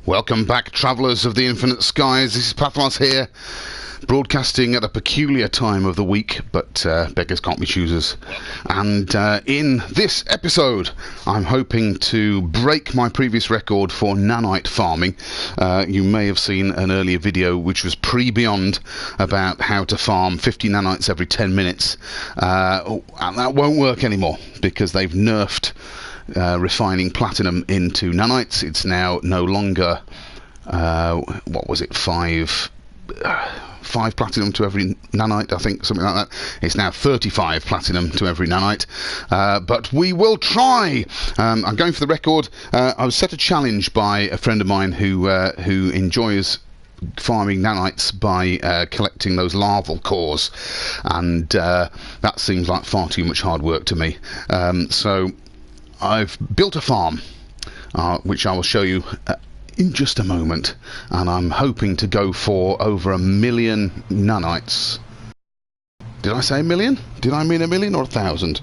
Welcome back, travellers of the infinite skies. This is Pathos here, broadcasting at a peculiar time of the week, but beggars can't be choosers. And in this episode, I'm hoping to break my previous record for nanite farming. You may have seen an earlier video which was pre-beyond about how to farm 50 nanites every 10 minutes. And that won't work anymore because they've nerfed refining platinum into nanites. It's now no longer what was it, five platinum to every nanite, I think, something like that. It's now 35 platinum to every nanite, but we will try. I'm going for the record. I was set a challenge by a friend of mine who enjoys farming nanites by collecting those larval cores, and that seems like far too much hard work to me. So I've built a farm, which I will show you in just a moment, and I'm hoping to go for over 1 million nanites. Did I say 1 million? Did I mean 1 million or 1,000?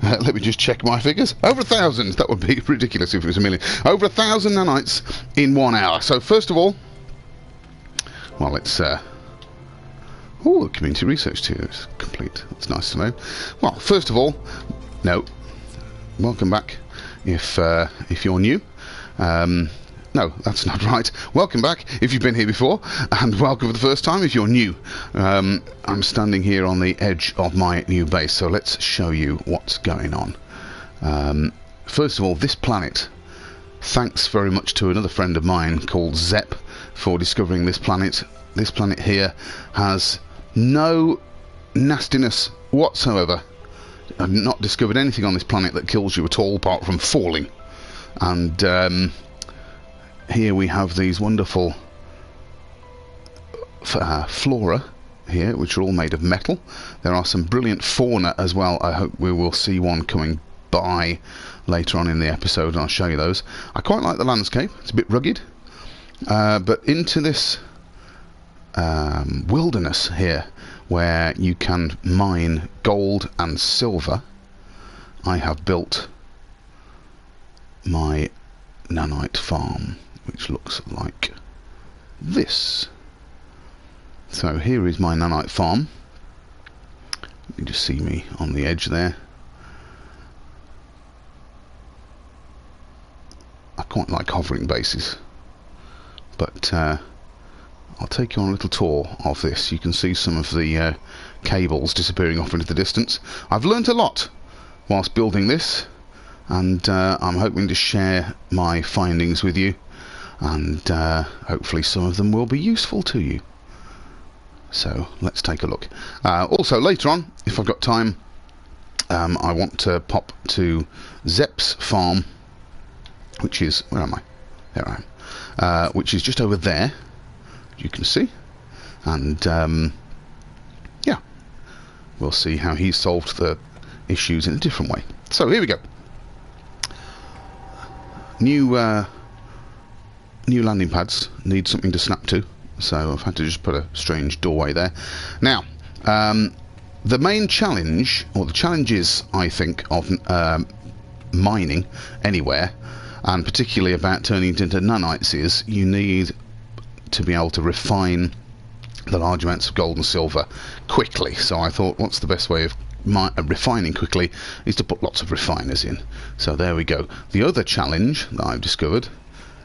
Let me just check my figures. Over 1,000. That would be ridiculous if it was 1 million. Over 1,000 nanites in 1 hour. So first of all, well, let's the community research tier is complete. That's nice to know. Well, first of all, no. Welcome back if you're new. No, that's not right. Welcome back if you've been here before, and welcome for the first time if you're new. I'm standing here on the edge of my new base, so let's show you what's going on. First of all, this planet, thanks very much to another friend of mine called Zep for discovering this planet. This planet here has no nastiness whatsoever. I've not discovered anything on this planet that kills you at all apart from falling. And here we have these wonderful flora here, which are all made of metal. There are some brilliant fauna as well. I hope we will see one coming by later on in the episode, and I'll show you those. I quite like the landscape. It's a bit rugged, but into this wilderness here where you can mine gold and silver, I have built my nanite farm, which looks like this. So here is my nanite farm. You can just see me on the edge there. I quite like hovering bases, but I'll take you on a little tour of this. You can see some of the cables disappearing off into the distance. I've learnt a lot whilst building this, and I'm hoping to share my findings with you, and hopefully some of them will be useful to you. So let's take a look. Also later on, if I've got time, I want to pop to Zep's farm, which is, where am I? There I am. Which is just over there, you can see, and yeah, we'll see how he solved the issues in a different way. So here we go. New landing pads need something to snap to, so I've had to just put a strange doorway there. Now, the main challenge, or the challenges, I think, of mining anywhere, and particularly about turning it into nanites, is you need to be able to refine the large amounts of gold and silver quickly. So I thought, what's the best way of refining quickly is to put lots of refiners in. So there we go. The other challenge that I've discovered,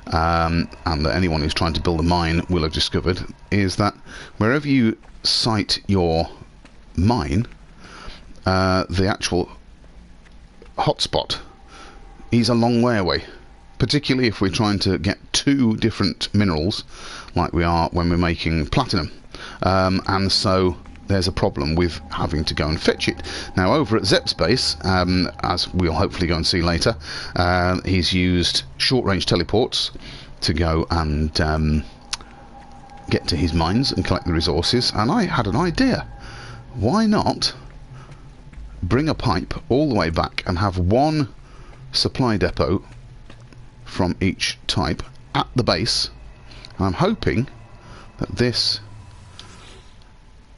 and that anyone who's trying to build a mine will have discovered, is that wherever you site your mine, the actual hotspot is a long way away, particularly if we're trying to get 2 different minerals like we are when we're making platinum, and so there's a problem with having to go and fetch it. Now over at Zep's base, as we'll hopefully go and see later, he's used short-range teleports to go and get to his mines and collect the resources, and I had an idea. Why not bring a pipe all the way back and have one supply depot from each type at the base? And I'm hoping that this,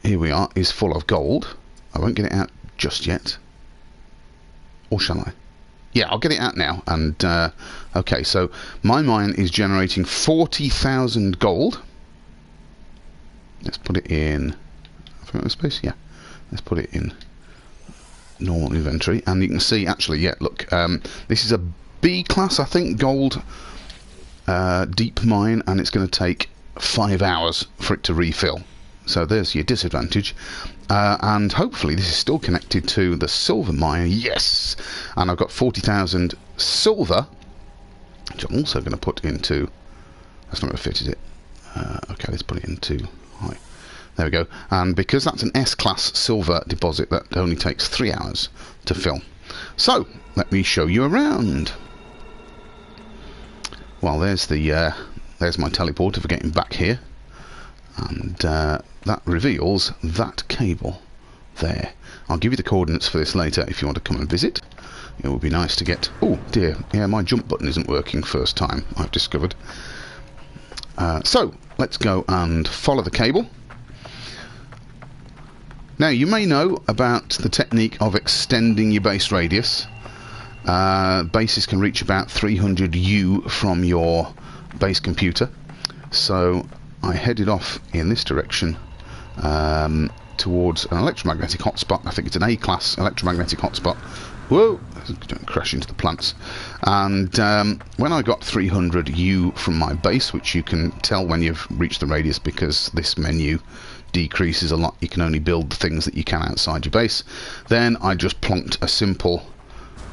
here we are, is full of gold. I won't get it out just yet. Or shall I? Yeah, I'll get it out now. And okay, so my mine is generating 40,000 gold. Let's put it in. Have I got space? Yeah. Let's put it in normal inventory, and you can see actually, yeah, look, this is a B class, I think, gold deep mine, and it's going to take 5 hours for it to refill. So there's your disadvantage. And hopefully this is still connected to the silver mine. Yes! And I've got 40,000 silver, which I'm also going to put into... That's not going to fit, is it? Okay, let's put it into... Right. There we go. And because that's an S-class silver deposit, that only takes 3 hours to fill. So, let me show you around. Well, there's the there's my teleporter for getting back here. And that reveals that cable there. I'll give you the coordinates for this later if you want to come and visit. It would be nice to get... Oh, dear. Yeah, my jump button isn't working first time, I've discovered. So, let's go and follow the cable. Now, you may know about the technique of extending your base radius. Bases can reach about 300 U from your base computer. So I headed off in this direction towards an electromagnetic hotspot. I think it's an A-class electromagnetic hotspot. Whoa! Don't crash into the plants. And when I got 300 U from my base, which you can tell when you've reached the radius because this menu decreases a lot, you can only build the things that you can outside your base, then I just plonked a simple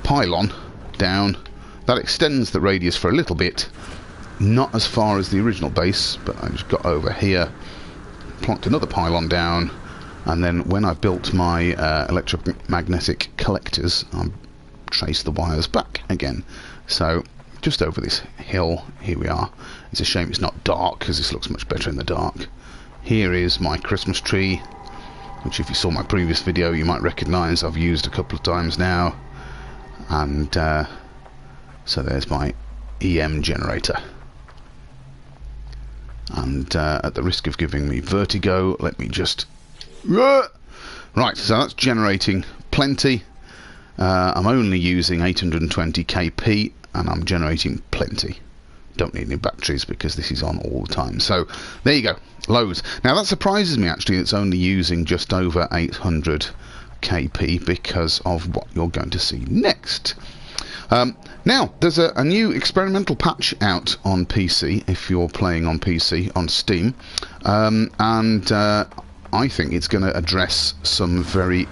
pylon down. That extends the radius for a little bit, not as far as the original base, but I just got over here, plonked another pylon down, and then when I built my electromagnetic collectors, I traced the wires back again. So just over this hill, here we are. It's a shame it's not dark, because this looks much better in the dark. Here is my Christmas tree, which if you saw my previous video you might recognise I've used a couple of times now. And so there's my EM generator. And at the risk of giving me vertigo, let me just... Right, so that's generating plenty. I'm only using 820 kp and I'm generating plenty. Don't need any batteries because this is on all the time. So there you go, loads. Now that surprises me actually, it's only using just over 800 kp because of what you're going to see next. Now there's a new experimental patch out on PC if you're playing on PC on Steam, and I think it's going to address some very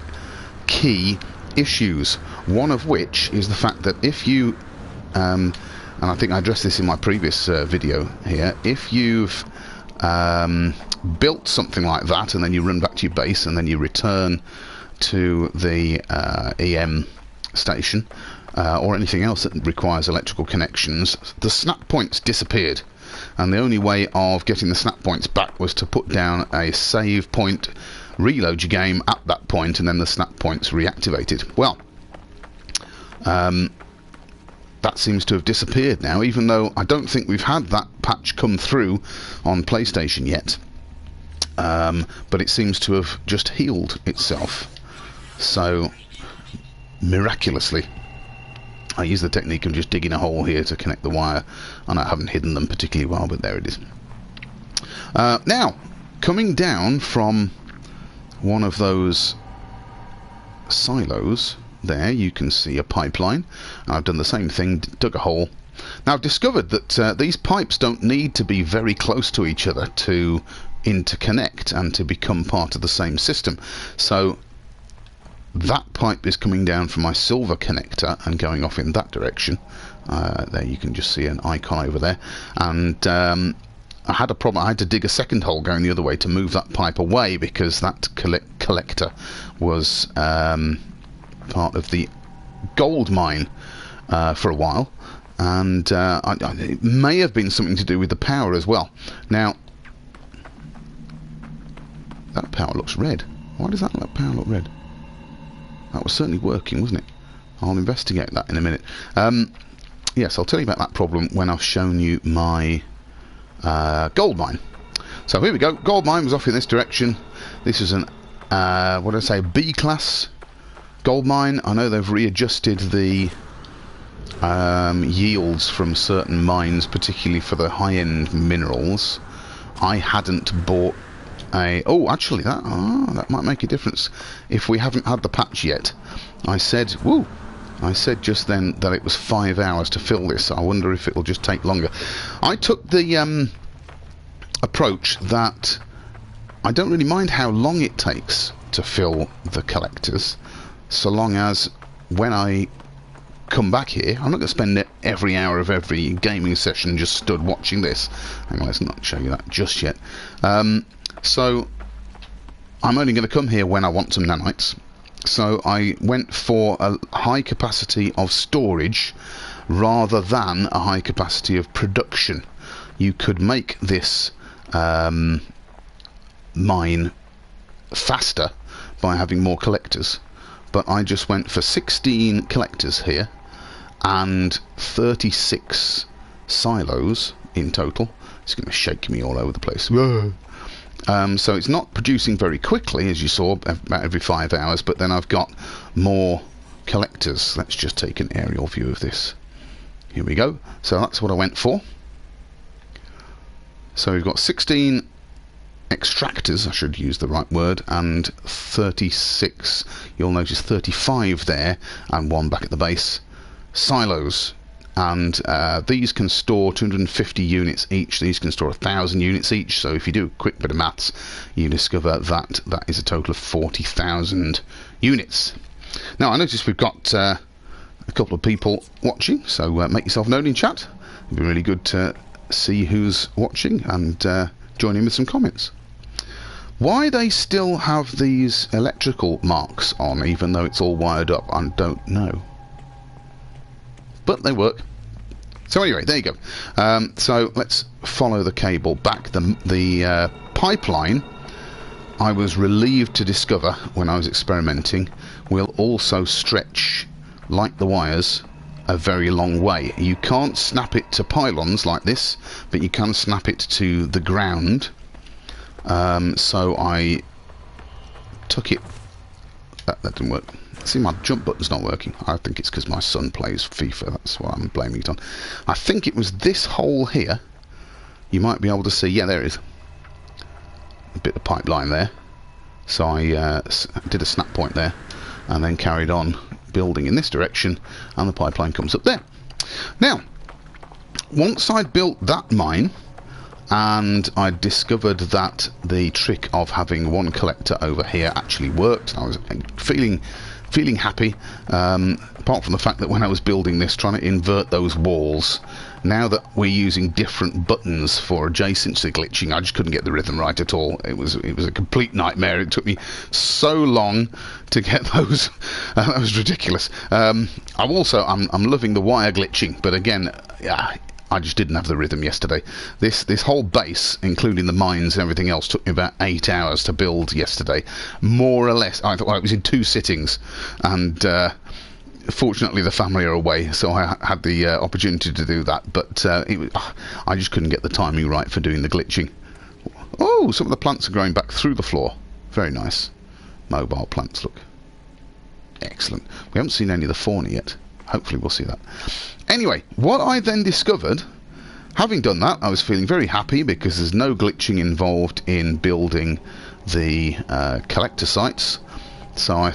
key issues, one of which is the fact that if you and I think I addressed this in my previous video here, if you've built something like that and then you run back to your base and then you return to the EM station or anything else that requires electrical connections, the snap points disappeared, and the only way of getting the snap points back was to put down a save point, reload your game at that point, and then the snap points reactivated. Well, that seems to have disappeared now, even though I don't think we've had that patch come through on PlayStation yet. But it seems to have just healed itself. So, miraculously, I use the technique of just digging a hole here to connect the wire, and I haven't hidden them particularly well, but there it is. Now, coming down from one of those silos, there you can see a pipeline. I've done the same thing, dug a hole. Now I've discovered that these pipes don't need to be very close to each other to interconnect and to become part of the same system. So that pipe is coming down from my silver connector and going off in that direction. There you can just see an icon over there. And I had a problem. I had to dig a second hole going the other way to move that pipe away because that collector was part of the gold mine for a while, and it may have been something to do with the power as well. Now that power looks red. Why does that power look red? That was certainly working, wasn't it? I'll investigate that in a minute. Yes, I'll tell you about that problem when I've shown you my gold mine. So here we go. Gold mine was off in this direction. This is an what did I say, B class gold mine. I know they've readjusted the yields from certain mines, particularly for the high-end minerals. I hadn't bought a... Oh, actually, that might make a difference. If we haven't had the patch yet, I said just then that it was 5 hours to fill this. I wonder if it'll just take longer. I took the approach that I don't really mind how long it takes to fill the collectors, so long as when I come back here, I'm not going to spend every hour of every gaming session just stood watching this. Hang on, let's not show you that just yet. So I'm only going to come here when I want some nanites. So I went for a high capacity of storage rather than a high capacity of production. You could make this mine faster by having more collectors, but I just went for 16 collectors here and 36 silos in total. It's going to shake me all over the place. So it's not producing very quickly, as you saw, about every 5 hours, but then I've got more collectors. Let's just take an aerial view of this. Here we go. So that's what I went for. So we've got 16 extractors, I should use the right word, and 36, you'll notice 35 there, and one back at the base, silos. And these can store 250 units each. These can store 1,000 units each. So if you do a quick bit of maths, you discover that that is a total of 40,000 units. Now, I notice we've got a couple of people watching, so make yourself known in chat. It'd be really good to see who's watching and join in with some comments. Why they still have these electrical marks on, even though it's all wired up, I don't know. But they work. So anyway, there you go. So let's follow the cable back. The pipeline, I was relieved to discover when I was experimenting, will also stretch, like the wires, a very long way. You can't snap it to pylons like this, but you can snap it to the ground. So I took it... That didn't work. See, my jump button's not working. I think it's because my son plays FIFA. That's what I'm blaming it on. I think it was this hole here. You might be able to see. Yeah, there it is. A bit of pipeline there. So I did a snap point there and then carried on building in this direction, and the pipeline comes up there. Now, once I'd built that mine and I discovered that the trick of having one collector over here actually worked, I was feeling happy, apart from the fact that when I was building this, trying to invert those walls, now that we're using different buttons for adjacency glitching, I just couldn't get the rhythm right at all. It was a complete nightmare. It took me so long to get those. That was ridiculous. I'm loving the wire glitching, but again, yeah, I just didn't have the rhythm yesterday. This whole base, including the mines and everything else, took me about 8 hours to build yesterday, more or less. I thought, well, it was in 2 sittings, and fortunately the family are away, so I had the opportunity to do that. But I just couldn't get the timing right for doing the glitching. Oh, some of the plants are growing back through the floor. Very nice. Mobile plants, look. Excellent. We haven't seen any of the fauna yet. Hopefully we'll see that. Anyway, what I then discovered, having done that, I was feeling very happy because there's no glitching involved in building the collector sites. So I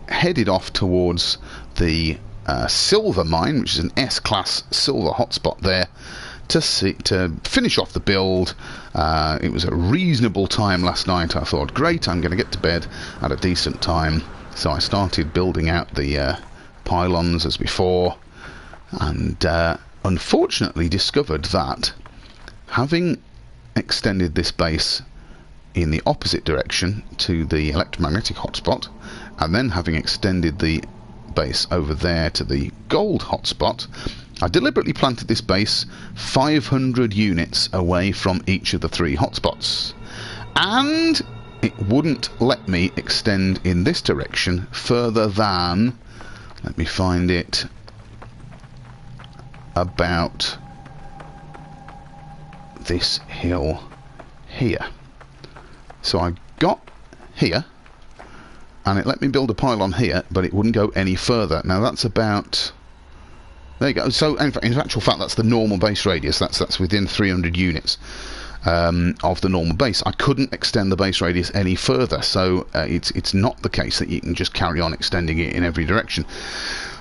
headed off towards the silver mine, which is an S-class silver hotspot there, to finish off the build. It was a reasonable time last night. I thought, great, I'm going to get to bed at a decent time. So I started building out the pylons as before, and unfortunately discovered that having extended this base in the opposite direction to the electromagnetic hotspot, and then having extended the base over there to the gold hotspot, I deliberately planted this base 500 units away from each of the 3 hotspots, and it wouldn't let me extend in this direction further than, let me find it, about this hill here. So I got here and it let me build a pylon here, but it wouldn't go any further. Now that's about There you go. So in actual fact, that's the normal base radius. That's within 300 units of the normal base. I couldn't extend the base radius any further, so it's not the case that you can just carry on extending it in every direction.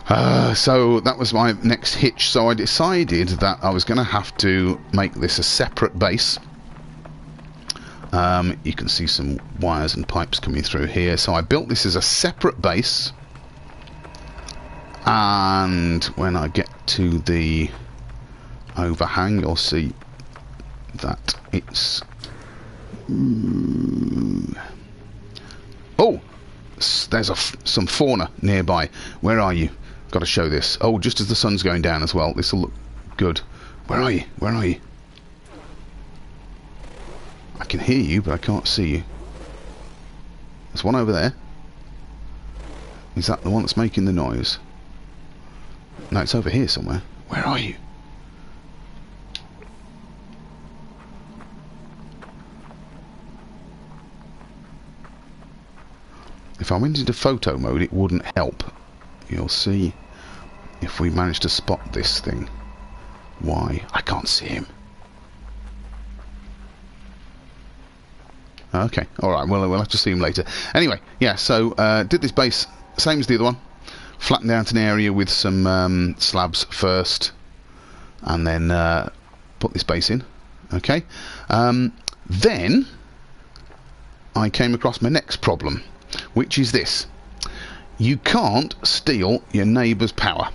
So that was my next hitch. So I decided that I was going to have to make this a separate base. You can see some wires and pipes coming through here. So I built this as a separate base. And when I get to the overhang, you'll see that it's... Oh! There's some fauna nearby. Where are you? Got to show this. Oh, just as the sun's going down as well. This will look good. Where are you? Where are you? I can hear you, but I can't see you. There's one over there. Is that the one that's making the noise? No, it's over here somewhere. Where are you? If I went into photo mode, it wouldn't help. You'll see if we manage to spot this thing. Why? I can't see him. Okay, alright, well, we'll have to see him later. Anyway, yeah, so did this base, same as the other one. Flattened out an area with some slabs first, and then put this base in. Okay, then I came across my next problem, which is this: you can't steal your neighbour's power.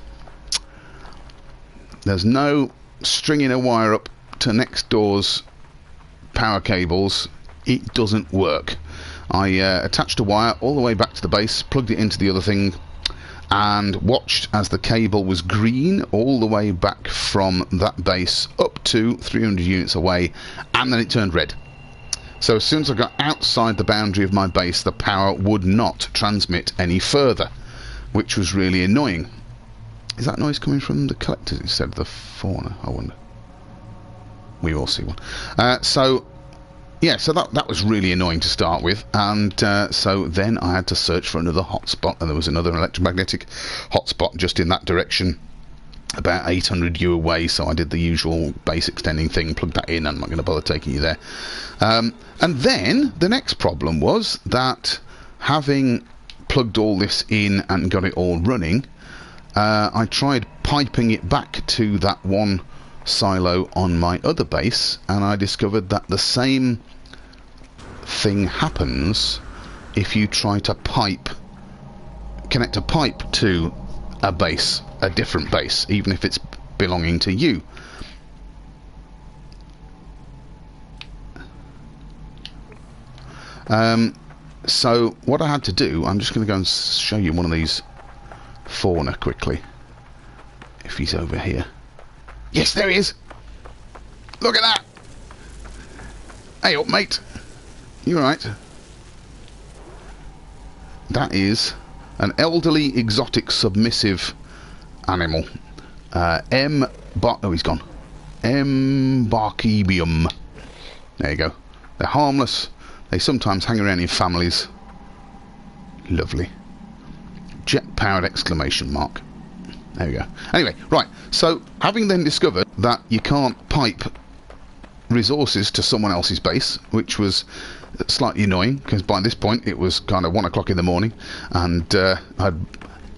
There's no stringing a wire up to next door's power cables. It doesn't work. I attached a wire all the way back to the base, plugged it into the other thing, and watched as the cable was green all the way back from that base up to 300 units away, and then it turned red. So as soon as I got outside the boundary of my base, the power would not transmit any further, which was really annoying. Is that noise coming from the collectors instead of the fauna? I wonder. We will see one. Yeah, so that was really annoying to start with, and so then I had to search for another hotspot, and there was another electromagnetic hotspot just in that direction, about 800 U away. So I did the usual base extending thing, plugged that in. I'm not going to bother taking you there. And then the next problem was that, having plugged all this in and got it all running, I tried piping it back to that one silo on my other base, and I discovered that the same thing happens if you try to connect a pipe to a base, a different base, even if it's belonging to you. So what I had to do, I'm just going to go and show you one of these fauna quickly, if he's over here. Yes, there he is. Look at that. Hey up, mate. You alright? That is an elderly, exotic, submissive animal. Oh, he's gone. Barkebium. There you go. They're harmless. They sometimes hang around in families. Lovely. Jet-powered exclamation mark. There we go. Anyway, right, so having then discovered that you can't pipe resources to someone else's base, which was slightly annoying, because by this point it was kind of 1 o'clock in the morning, and I'd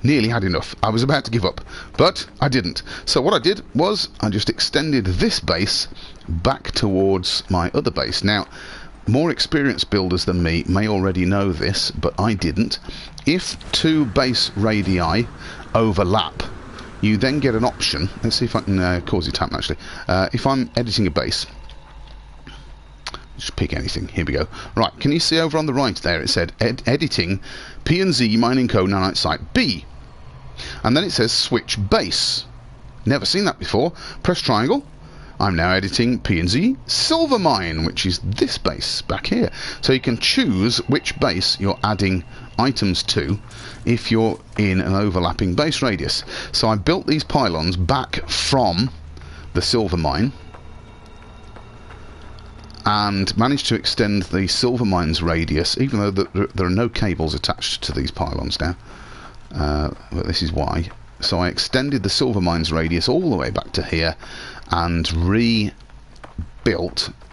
nearly had enough. I was about to give up, but I didn't. So what I did was I just extended this base back towards my other base. Now, more experienced builders than me may already know this, but I didn't. If two base radii overlap, you then get an option. Let's see if I can cause it to happen, actually. If I'm editing a base, just pick anything. Here we go. Right, can you see over on the right there it said editing P&Z Mining Co. Nanite Site B, and then it says switch base. Never seen that before. Press triangle. I'm now editing P&Z Silver Mine, which is this base back here. So you can choose which base you're adding items to if you're in an overlapping base radius. So I built these pylons back from the silver mine and managed to extend the silver mine's radius, even though there are no cables attached to these pylons now. But this is why. So I extended the silver mines radius all the way back to here and rebuilt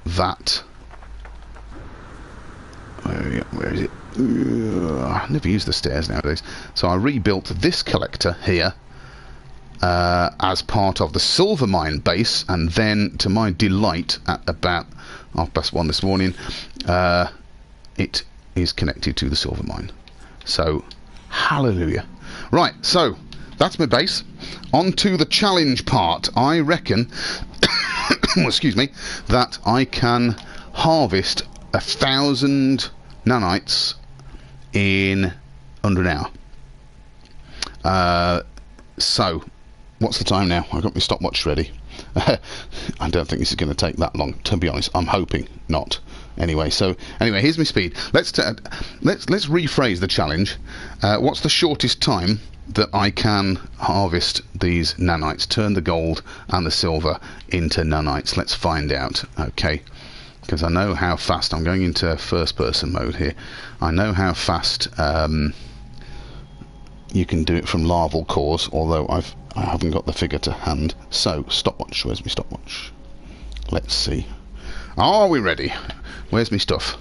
that. Where is it? I never use the stairs nowadays. So I rebuilt this collector here as part of the silver mine base, and then, to my delight, at about 1:30 this morning, it is connected to the silver mine. So, hallelujah. Right, so that's my base. On to the challenge part. I reckon, excuse me, that I can harvest 1,000 nanites in under an hour. So, what's the time now? I've got my stopwatch ready. I don't think this is going to take that long, to be honest. I'm hoping not. Anyway, here's my speed. Let's rephrase the challenge. What's the shortest time that I can harvest these nanites? Turn the gold and the silver into nanites. Let's find out. Okay, because I know how fast. I'm going into first-person mode here. I know how fast you can do it from larval cores, although I haven't got the figure to hand. So, stopwatch. Where's my stopwatch? Let's see. Are we ready? Where's my stuff?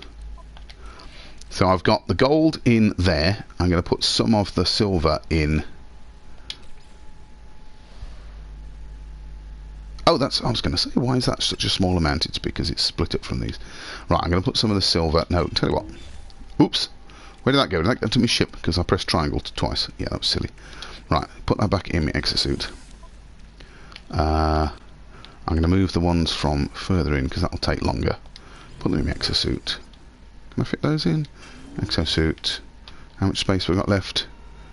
So I've got the gold in there. I'm going to put some of the silver in. Oh, I was going to say, why is that such a small amount? It's because it's split up from these. Right, I'm going to put some of the silver. No, tell you what. Oops. Where did that go? Did that go to my ship? Because I pressed triangle twice. Yeah, that was silly. Right, put that back in my exosuit. I'm going to move the ones from further in because that'll take longer. Put them in my exosuit. Can I fit those in? Exosuit. How much space have we got left?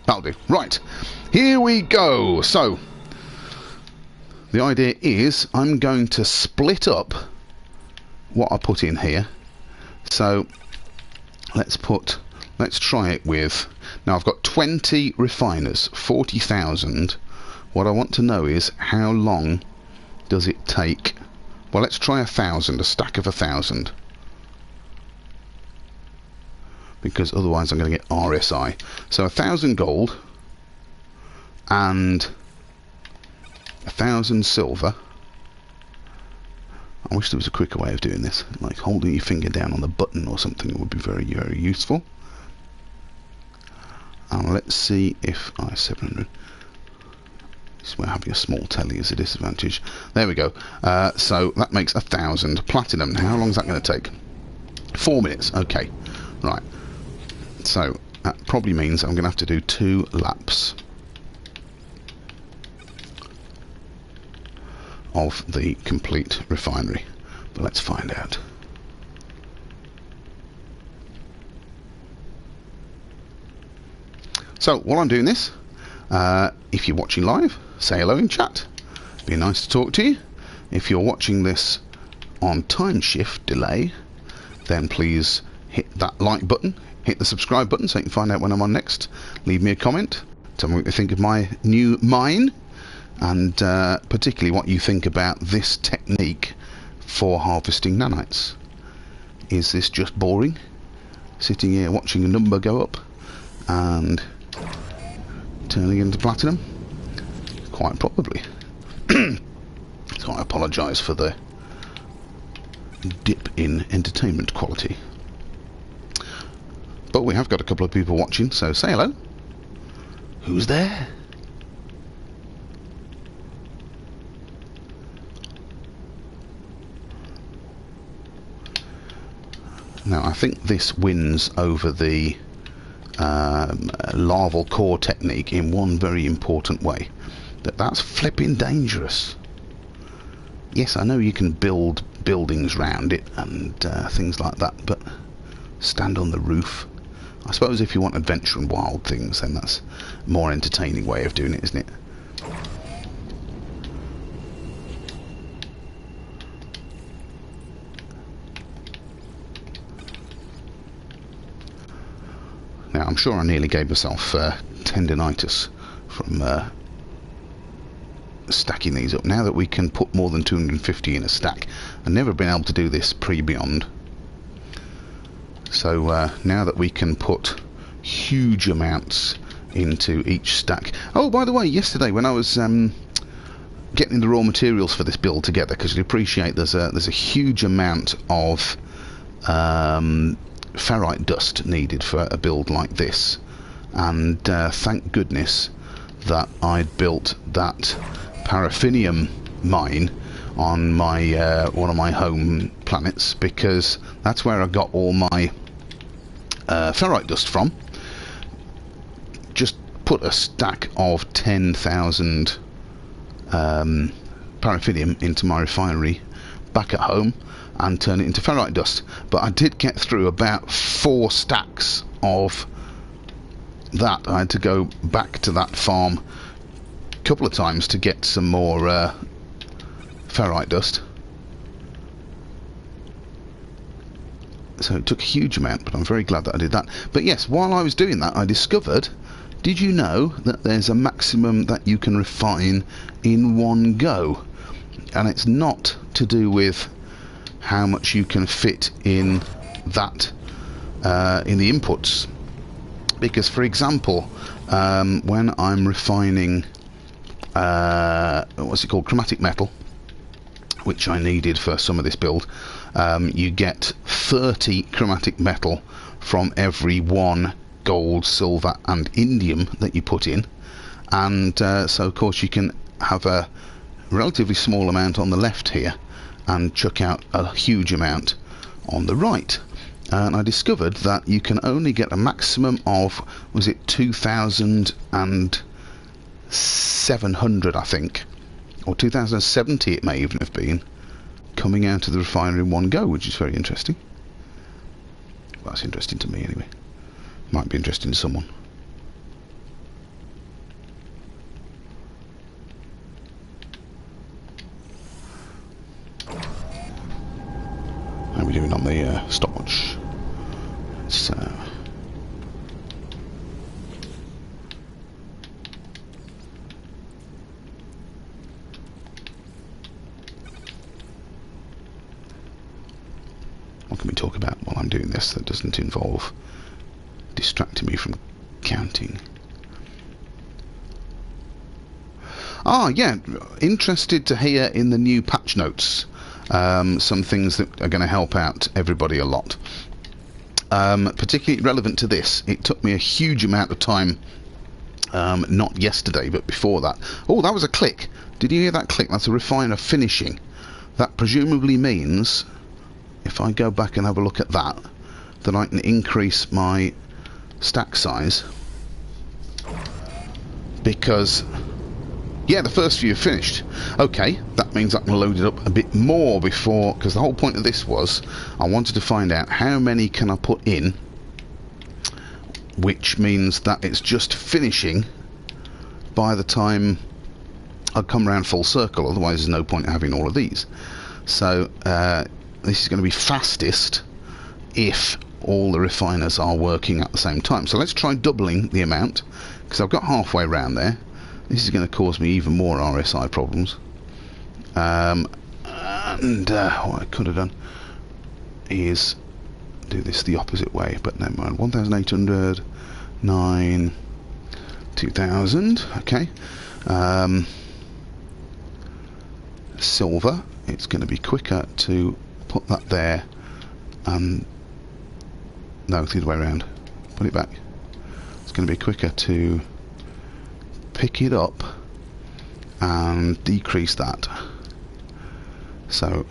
That'll do. Right, here we go. So, the idea is I'm going to split up what I put in here. So, let's try it with... Now, I've got 20 refiners, 40,000. What I want to know is how long does it take? Well, let's try 1,000, a stack of 1,000. Because otherwise I'm going to get RSI. So 1,000 gold and 1,000 silver. I wish there was a quicker way of doing this, like holding your finger down on the button or something. It would be very, very useful. And let's see if 700. This is where having a small telly is a disadvantage. There we go. So that makes 1,000 platinum. Now, how long is that going to take? 4 minutes. Okay. Right. So that probably means I'm going to have to do 2 laps of the complete refinery. But let's find out. So while I'm doing this, if you're watching live, say hello in chat. Be nice to talk to you. If you're watching this on time shift delay, then please hit that like button, hit the subscribe button so you can find out when I'm on next. Leave me a comment, tell me what you think of my new mine, and particularly what you think about this technique for harvesting nanites. Is this just boring? Sitting here watching a number go up and turning into platinum? Quite probably. So I apologise for the dip in entertainment quality. But we have got a couple of people watching, so say hello. Who's there? Now I think this wins over the larval core technique in one very important way. That's flipping dangerous. Yes, I know you can build buildings round it and things like that, but stand on the roof. I suppose if you want adventure and wild things, then that's a more entertaining way of doing it, isn't it? Now, I'm sure I nearly gave myself tendinitis from stacking these up. Now that we can put more than 250 in a stack, I've never been able to do this pre-beyond. So now that we can put huge amounts into each stack. Oh, by the way, yesterday when I was getting the raw materials for this build together, because you appreciate there's a huge amount of ferrite dust needed for a build like this, and thank goodness that I'd built that paraffinium mine on my one of my home planets, because that's where I got all my ferrite dust from. Just put a stack of 10,000 paraffinium into my refinery back at home and turn it into ferrite dust. But I did get through about 4 stacks of that. I had to go back to that farm a couple of times to get some more ferrite dust. So it took a huge amount, but I'm very glad that I did that. But yes, while I was doing that, I discovered, did you know that there's a maximum that you can refine in one go? And it's not to do with how much you can fit in that in the inputs. Because, for example, when I'm refining what's it called, chromatic metal, which I needed for some of this build, you get 30 chromatic metal from every 1 gold, silver and indium that you put in. And so of course you can have a relatively small amount on the left here and chuck out a huge amount on the right. And I discovered that you can only get a maximum of, was it 2,700, I think, or 2,070 it may even have been, coming out of the refinery in one go, which is very interesting. Well, that's interesting to me anyway. Might be interesting to someone. How are we doing on the stopwatch? It's what can we talk about while I'm doing this that doesn't involve distracting me from counting? Ah, yeah, interested to hear in the new patch notes some things that are going to help out everybody a lot. Particularly relevant to this, it took me a huge amount of time, not yesterday, but before that. Oh, that was a click. Did you hear that click? That's a refiner finishing. That presumably means, if I go back and have a look at that, that I can increase my stack size, because yeah, the first few are finished. Okay, that means I can load it up a bit more before, because the whole point of this was I wanted to find out how many can I put in, which means that it's just finishing by the time I come around full circle. Otherwise there's no point in having all of these. So this is going to be fastest if all the refiners are working at the same time. So let's try doubling the amount, because I've got halfway around there. This is going to cause me even more RSI problems. And what I could have done is do this the opposite way, but never mind. 1,800, 9, 2,000. Okay. Silver. It's going to be quicker to put that there. No, the other way around. Put it back. It's going to be quicker to pick it up and decrease that. So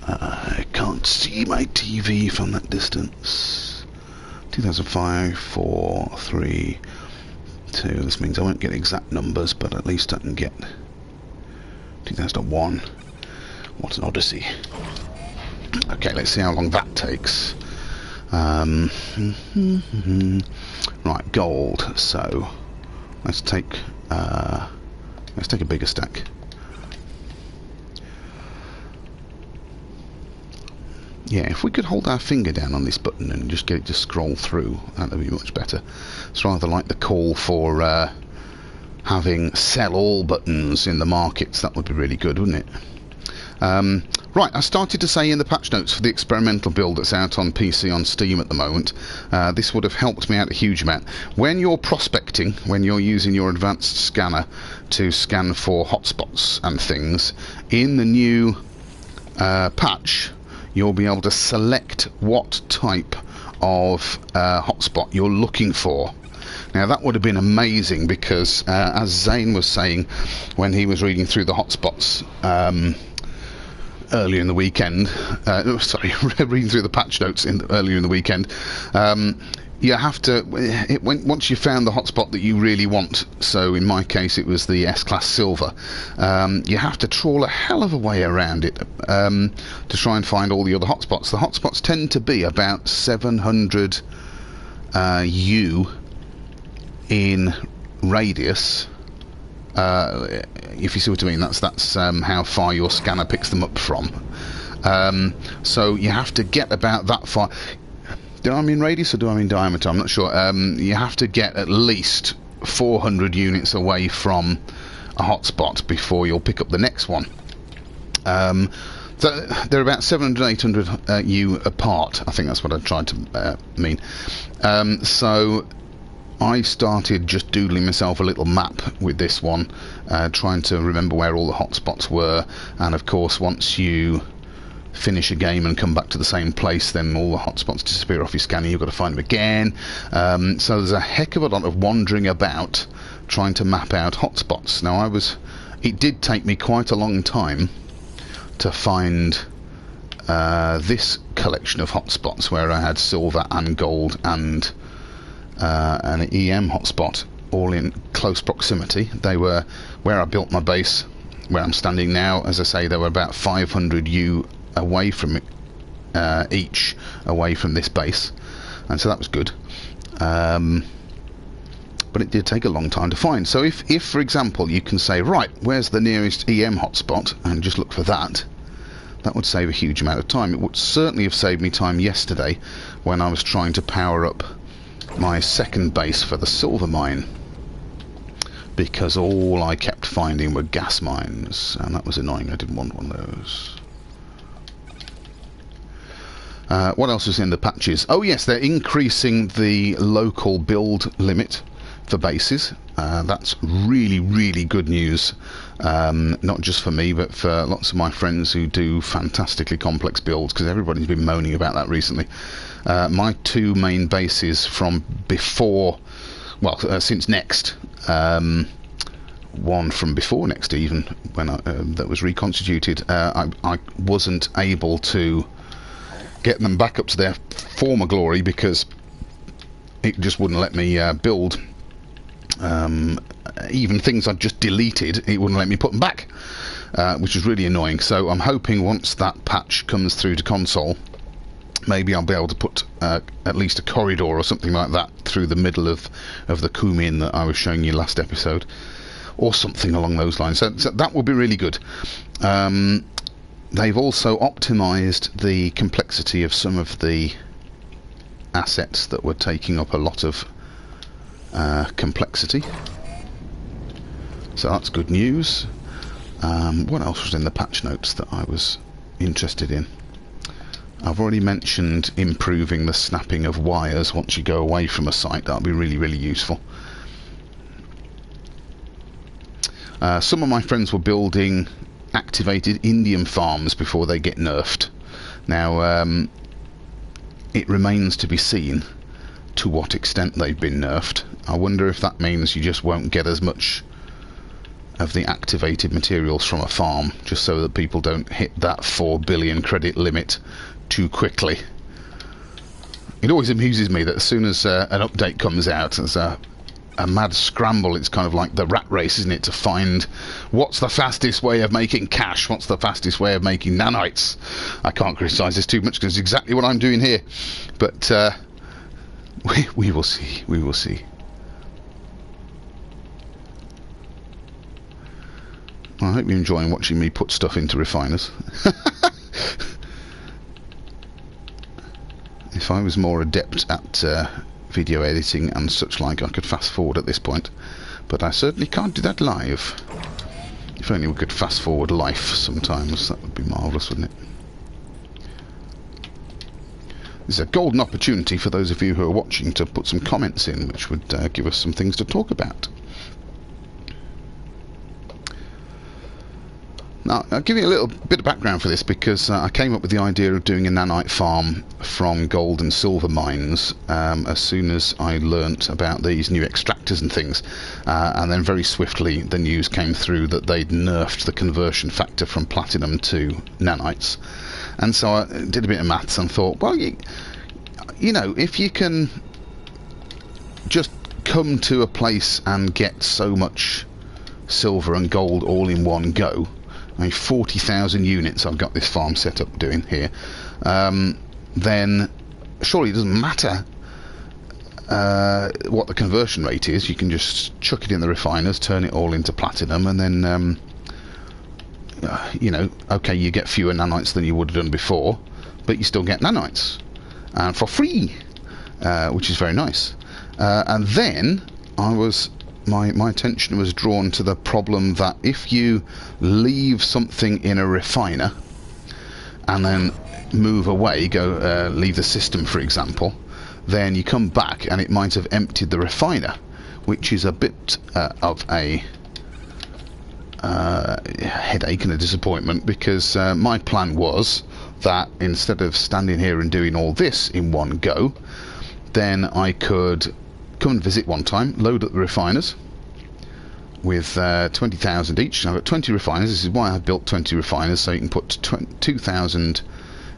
I can't see my TV from that distance. 2005, 4, 3, 2. This means I won't get exact numbers, but at least I can get 2001. What an odyssey. Okay, let's see how long that takes. Right, gold. So let's take a bigger stack. Yeah, if we could hold our finger down on this button and just get it to scroll through, that would be much better. It's rather like the call for having sell all buttons in the markets. That would be really good, wouldn't it? Right, I started to say in the patch notes for the experimental build that's out on PC on Steam at the moment, this would have helped me out a huge amount. When you're prospecting, when you're using your advanced scanner to scan for hotspots and things, in the new patch, you'll be able to select what type of hotspot you're looking for. Now that would have been amazing because, as Zane was saying when he was reading through the hotspots earlier in the weekend, reading through the patch notes earlier in the weekend, you have to, once you've found the hotspot that you really want, so in my case it was the S-Class Silver, you have to trawl a hell of a way around it to try and find all the other hotspots. The hotspots tend to be about 700 U in radius. If you see what I mean, that's how far your scanner picks them up from. So you have to get about that far. Do I mean radius or do I mean diameter? I'm not sure. You have to get at least 400 units away from a hotspot before you'll pick up the next one. So they're about 700, 800 U apart. I think that's what I tried to mean. So I started just doodling myself a little map with this one, trying to remember where all the hotspots were, and of course once you finish a game and come back to the same place, then all the hotspots disappear off your scanner. You've got to find them again. So there's a heck of a lot of wandering about trying to map out hotspots. Now it did take me quite a long time to find this collection of hotspots where I had silver and gold and an EM hotspot all in close proximity. They were where I built my base, where I'm standing now. As I say, they were about 500 U away from it, each away from this base, and so that was good. But it did take a long time to find. So if for example you can say, right, where's the nearest EM hotspot, and just look for that would save a huge amount of time. It would certainly have saved me time yesterday when I was trying to power up my second base for the silver mine, because all I kept finding were gas mines, and that was annoying. I didn't want one of those. What else was in the patches? Oh yes, they're increasing the local build limit for bases. That's really, really good news, not just for me but for lots of my friends who do fantastically complex builds, because everybody's been moaning about that recently. My two main bases from before, well, since Next, one from before Next even, when that was reconstituted, I wasn't able to get them back up to their former glory because it just wouldn't let me build. Even things I'd just deleted, it wouldn't let me put them back, which is really annoying. So I'm hoping once that patch comes through to console, maybe I'll be able to put at least a corridor or something like that through the middle of the Kumin that I was showing you last episode, or something along those lines. So that will be really good. They've also optimized the complexity of some of the assets that were taking up a lot of complexity, so that's good news. What else was in the patch notes that I was interested in? I've already mentioned improving the snapping of wires once you go away from a site. That'll be really, really useful. Some of my friends were building activated indium farms before they get nerfed. Now it remains to be seen to what extent they've been nerfed. I wonder if that means you just won't get as much of the activated materials from a farm, just so that people don't hit that 4 billion credit limit too quickly. It always amuses me that as soon as an update comes out, there's a mad scramble. It's kind of like the rat race, isn't it, to find what's the fastest way of making cash, what's the fastest way of making nanites. I can't criticise this too much because it's exactly what I'm doing here, but we will see. We will see. I hope you're enjoying watching me put stuff into refiners. If I was more adept at video editing and such like, I could fast forward at this point, but I certainly can't do that live. If only we could fast forward life sometimes, that would be marvellous, wouldn't it? This is a golden opportunity for those of you who are watching to put some comments in, which would give us some things to talk about. Now, I'll give you a little bit of background for this, because I came up with the idea of doing a nanite farm from gold and silver mines as soon as I learnt about these new extractors and things, and then very swiftly the news came through that they'd nerfed the conversion factor from platinum to nanites. And so I did a bit of maths and thought, well, you know, if you can just come to a place and get so much silver and gold all in one go, I mean 40,000 units I've got this farm set up doing here, then surely it doesn't matter what the conversion rate is. You can just chuck it in the refiners, turn it all into platinum, and then you know, okay, you get fewer nanites than you would have done before, but you still get nanites for free, which is very nice. And then my attention was drawn to the problem that if you leave something in a refiner and then move away, leave the system, for example, then you come back and it might have emptied the refiner, which is a bit of a headache and a disappointment, because my plan was that instead of standing here and doing all this in one go, then I could come and visit one time, load up the refiners with 20,000 each. I've got 20 refiners. This is why I built 20 refiners, so you can put 2,000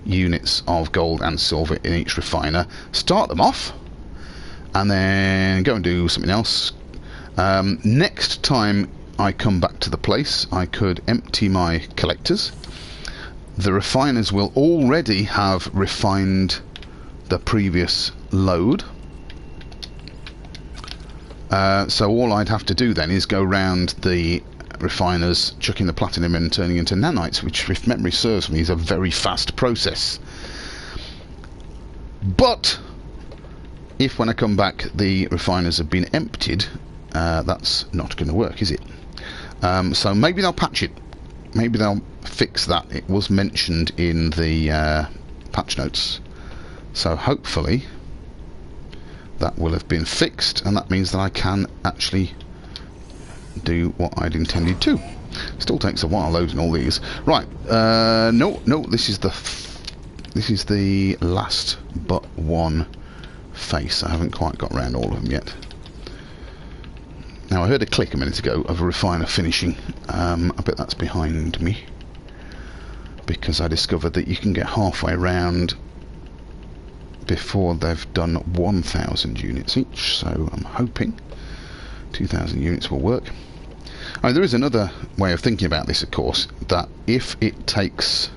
units of gold and silver in each refiner, start them off, and then go and do something else. Next time I come back to the place, I could empty my collectors. The refiners will already have refined the previous load, so all I'd have to do then is go round the refiners, chucking the platinum in and turning into nanites, which, if memory serves me, is a very fast process. But if when I come back the refiners have been emptied, that's not going to work, is it? So maybe they'll patch it, maybe they'll fix that. It was mentioned in the patch notes, so hopefully that will have been fixed, and that means that I can actually do what I'd intended to. Still takes a while loading all these. Right, no, this is the last but one face. I haven't quite got around all of them yet. Now, I heard a click a minute ago of a refiner finishing. I bet that's behind me, because I discovered that you can get halfway around before they've done 1,000 units each, so I'm hoping 2,000 units will work. Oh, there is another way of thinking about this, of course, that if it takes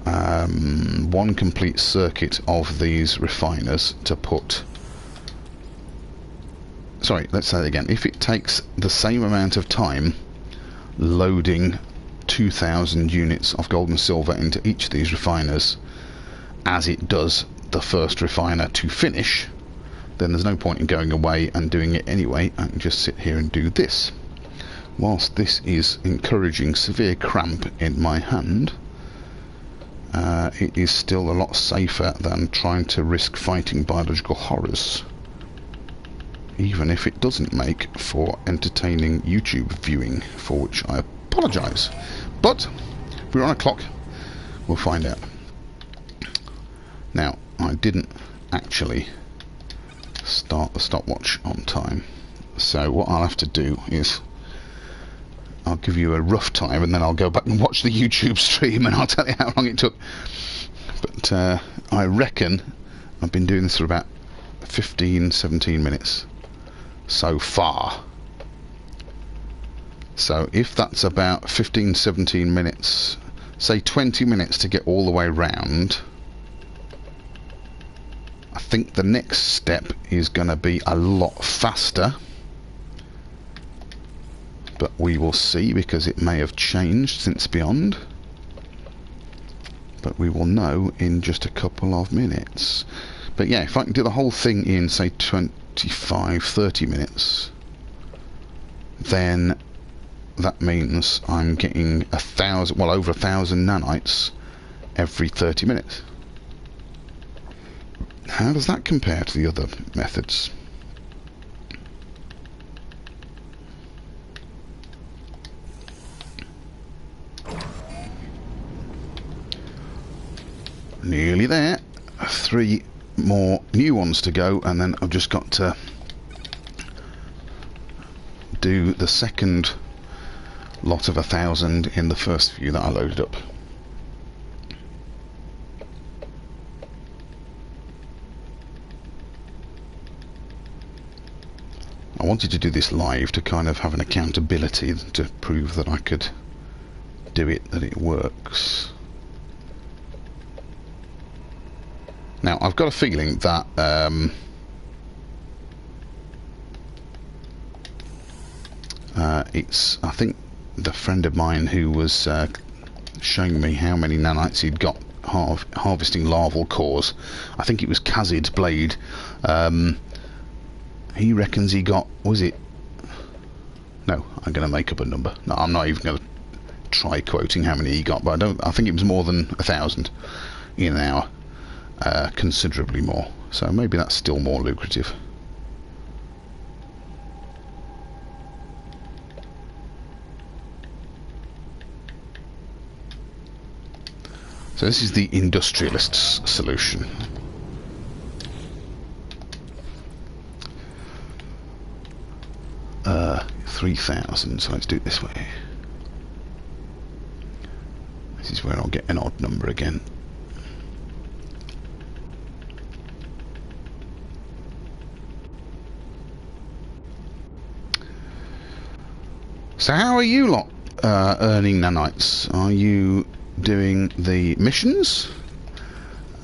one complete circuit of these refiners to put... Sorry, let's say that again. If it takes the same amount of time loading 2,000 units of gold and silver into each of these refiners as it does the first refiner to finish, then there's no point in going away and doing it anyway. I can just sit here and do this. Whilst this is encouraging severe cramp in my hand, it is still a lot safer than trying to risk fighting biological horrors, even if it doesn't make for entertaining YouTube viewing, for which I apologise. But if we're on a clock, we'll find out. Now, I didn't actually start the stopwatch on time, so what I'll have to do is I'll give you a rough time, and then I'll go back and watch the YouTube stream and I'll tell you how long it took. But I reckon I've been doing this for about 15-17 minutes so far. So if that's about 15-17 minutes, say 20 minutes to get all the way round, I think the next step is going to be a lot faster, but we will see, because it may have changed since Beyond. But we will know in just a couple of minutes. But yeah, if I can do the whole thing in, say, 25-30 minutes, then that means I'm getting over 1,000 nanites every 30 minutes. How does that compare to the other methods? Nearly there. 3 more new ones to go, and then I've just got to do the second lot of 1,000 in the first few that I loaded up. I wanted to do this live to kind of have an accountability to prove that I could do it, that it works. Now, I've got a feeling that I think the friend of mine who was showing me how many nanites he'd got harvesting larval cores, I think it was Kazid Blade, he reckons he got, was it, no, I'm going to make up a number, no, I'm not even going to try quoting how many he got, but I think it was more than 1,000 in an hour. Considerably more, so maybe that's still more lucrative. So this is the industrialist's solution. Uh, 3,000, so let's do it this way. This is where I'll get an odd number again. So how are you lot earning nanites? Are you doing the missions?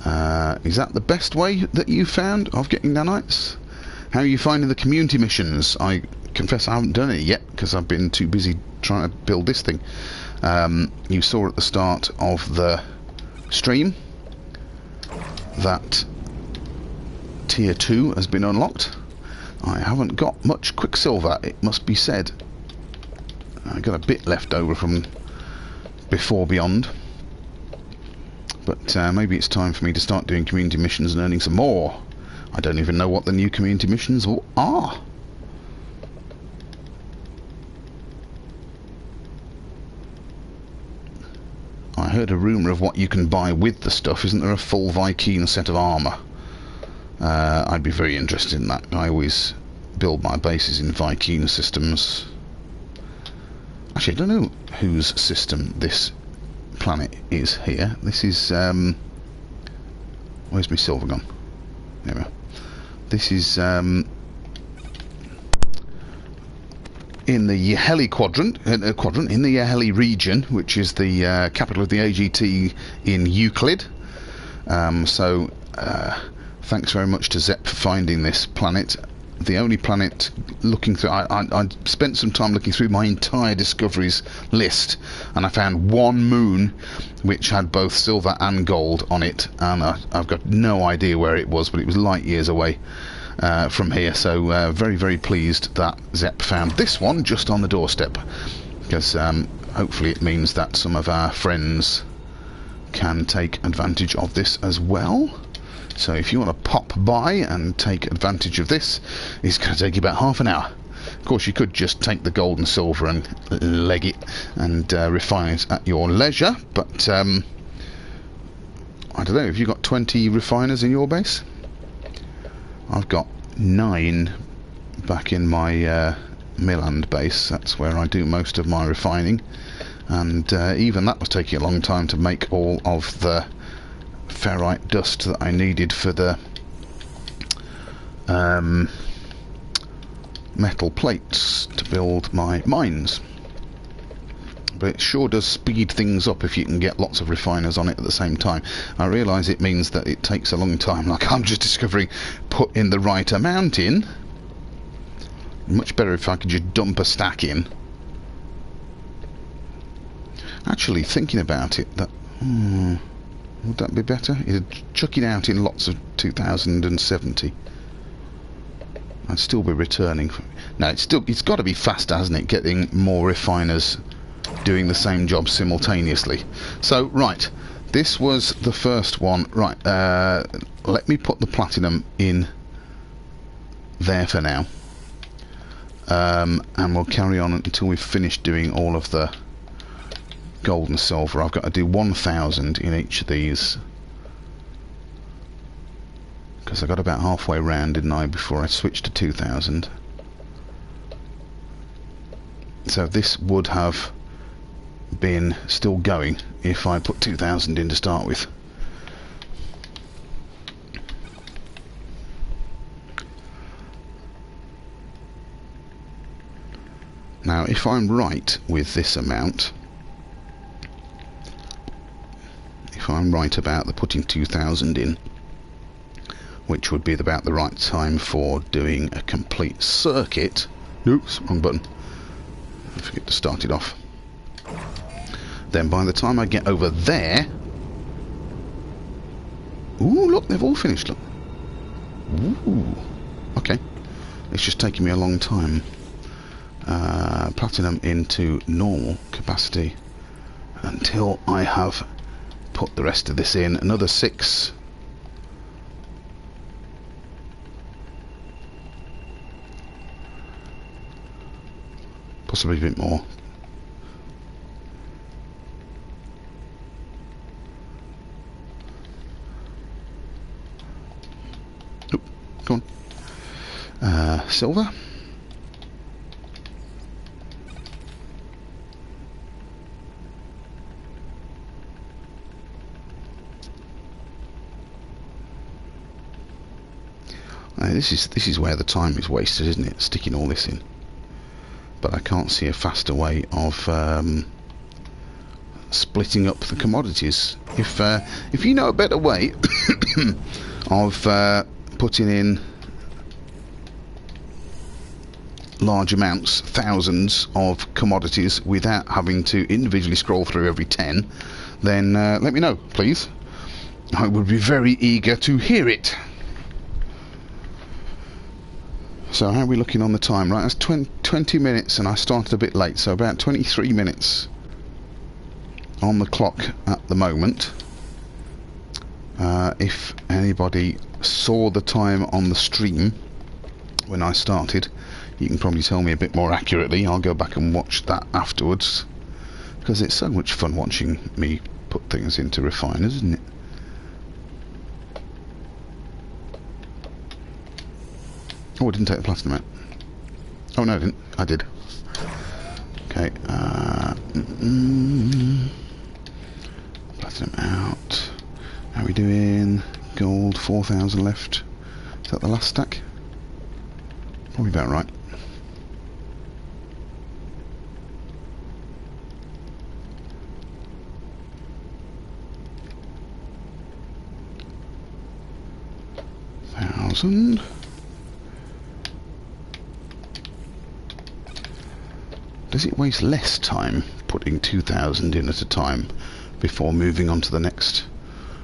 Is that the best way that you found of getting nanites? How are you finding the community missions? I confess I haven't done it yet because I've been too busy trying to build this thing. You saw at the start of the stream that tier 2 has been unlocked. I haven't got much quicksilver, it must be said. I got a bit left over from before Beyond, but maybe it's time for me to start doing community missions and earning some more. I don't even know what the new community missions are. I heard a rumour of what you can buy with the stuff. Isn't there a full Viking set of armour? I'd be very interested in that. I always build my bases in Viking systems. Actually, I don't know whose system this planet is here. This is, where's my silver gone? There we are. This is, in the Yaheli quadrant, in the Yaheli region, which is the capital of the AGT in Euclid. So, thanks very much to Zep for finding this planet. The only planet looking through, I spent some time looking through my entire discoveries list, and I found one moon which had both silver and gold on it, and I've got no idea where it was, but it was light years away from here. So very, very pleased that Zep found this one just on the doorstep, because hopefully it means that some of our friends can take advantage of this as well. So if you want to pop by and take advantage of this, it's going to take you about half an hour. Of course, you could just take the gold and silver and leg it and refine it at your leisure, but I don't know, have you got 20 refiners in your base? I've got 9 back in my Milland base. That's where I do most of my refining, and even that was taking a long time to make all of the ferrite dust that I needed for the metal plates to build my mines. But it sure does speed things up if you can get lots of refiners on it at the same time. I realise it means that it takes a long time, like I'm just discovering put in the right amount in. Much better if I could just dump a stack in. Actually, thinking about it, that would that be better? It'd chuck it out in lots of 2070. I'd still be returning. No, it's got to be faster, hasn't it? Getting more refiners doing the same job simultaneously. So right, this was the first one. Right, let me put the platinum in there for now, and we'll carry on until we've finished doing all of the gold and silver. I've got to do 1,000 in each of these, because I got about halfway round, didn't I, before I switched to 2,000. So this would have been still going if I put 2,000 in to start with. Now if I'm right with this amount, if I'm right about the putting 2,000 in, which would be about the right time for doing a complete circuit. Oops, wrong button. I forget to start it off. Then by the time I get over there... Ooh, look, they've all finished, look. Ooh, okay. It's just taking me a long time. Platinum into normal capacity until I have put the rest of this in. Another 6. Possibly a bit more. Oop, come on. Silver. This is where the time is wasted, isn't it? Sticking all this in. But I can't see a faster way of splitting up the commodities. If you know a better way of putting in large amounts, thousands of commodities without having to individually scroll through every 10, then let me know, please. I would be very eager to hear it. So how are we looking on the time? Right, that's 20 minutes, and I started a bit late, so about 23 minutes on the clock at the moment. If anybody saw the time on the stream when I started, you can probably tell me a bit more accurately. I'll go back and watch that afterwards, because it's so much fun watching me put things into refiners, isn't it? Oh, I didn't take the platinum out. Oh no, I didn't. I did. Okay. Platinum out. How are we doing? Gold, 4,000 left. Is that the last stack? Probably about right. $1,000. Does it waste less time putting 2,000 in at a time before moving on to the next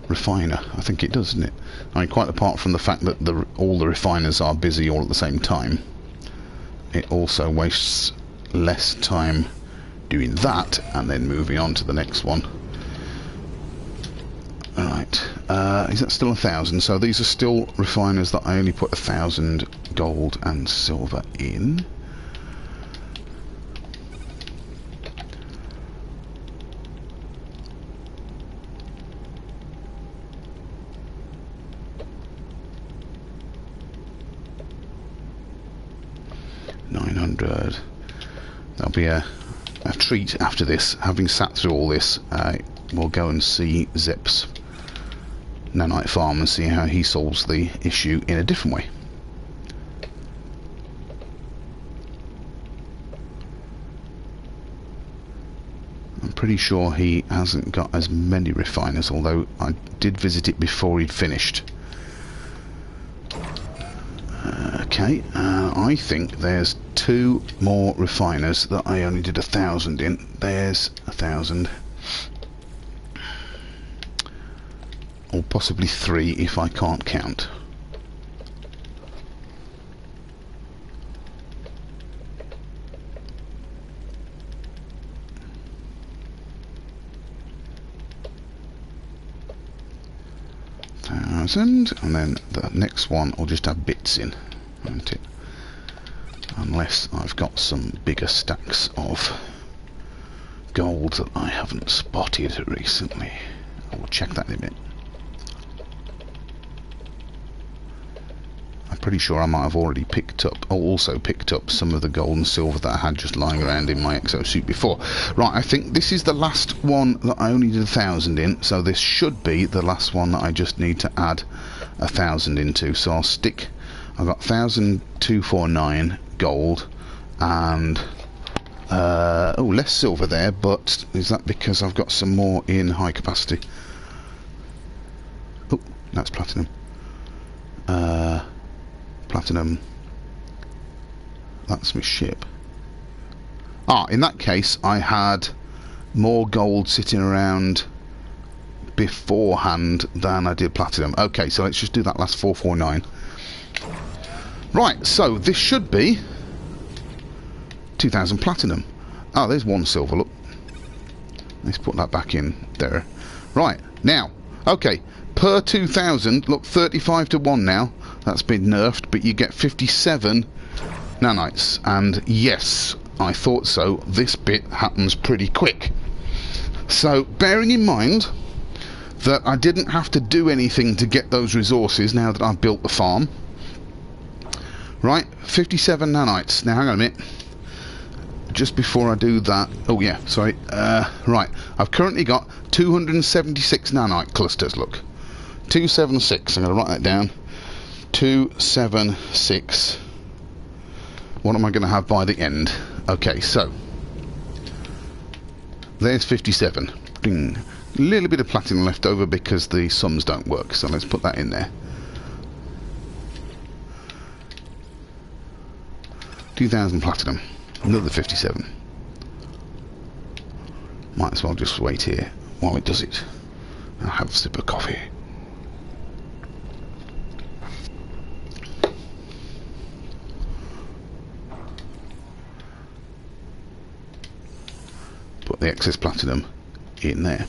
refiner? I think it does, doesn't it? I mean, quite apart from the fact that all the refiners are busy all at the same time, it also wastes less time doing that and then moving on to the next one. Alright, is that still 1,000? So these are still refiners that I only put 1,000 gold and silver in. There'll be a treat after this. Having sat through all this, we'll go and see Zep's nanite farm and see how he solves the issue in a different way. I'm pretty sure he hasn't got as many refiners, although I did visit it before he'd finished. Okay, I think there's 2 more refiners that I only did 1,000 in. There's 1,000. Or possibly 3 if I can't count. 2,000, and then the next one will just have bits in, won't it? Unless I've got some bigger stacks of gold that I haven't spotted recently. I will check that in a minute. I'm pretty sure I might have already also picked up some of the gold and silver that I had just lying around in my exosuit before. Right, I think this is the last one that I only did 1,000 in, so this should be the last one that I just need to add 1,000 into. So I'll stick, I've got 1,249 gold and oh, less silver there, but is that because I've got some more in high capacity? Oh, that's platinum. Platinum. That's my ship. Ah, in that case, I had more gold sitting around beforehand than I did platinum. Okay, so let's just do that last 449. Right, so this should be 2,000 platinum. Oh, there's one silver, look. Let's put that back in there. Right, now, okay, per 2,000, look, 35 to 1 now. That's been nerfed, but you get 57 nanites. And yes, I thought so. This bit happens pretty quick. So, bearing in mind that I didn't have to do anything to get those resources now that I've built the farm. Right, 57 nanites. Now, hang on a minute. Just before I do that... Oh, yeah, sorry. Right, I've currently got 276 nanite clusters, look. 276. I'm going to write that down. 276. What am I going to have by the end? Okay, so there's 57. Ding. A little bit of platinum left over because the sums don't work, so let's put that in there. 2,000 platinum. Another 57. Might as well just wait here while it does it. I'll have a sip of coffee. Put the excess platinum in there.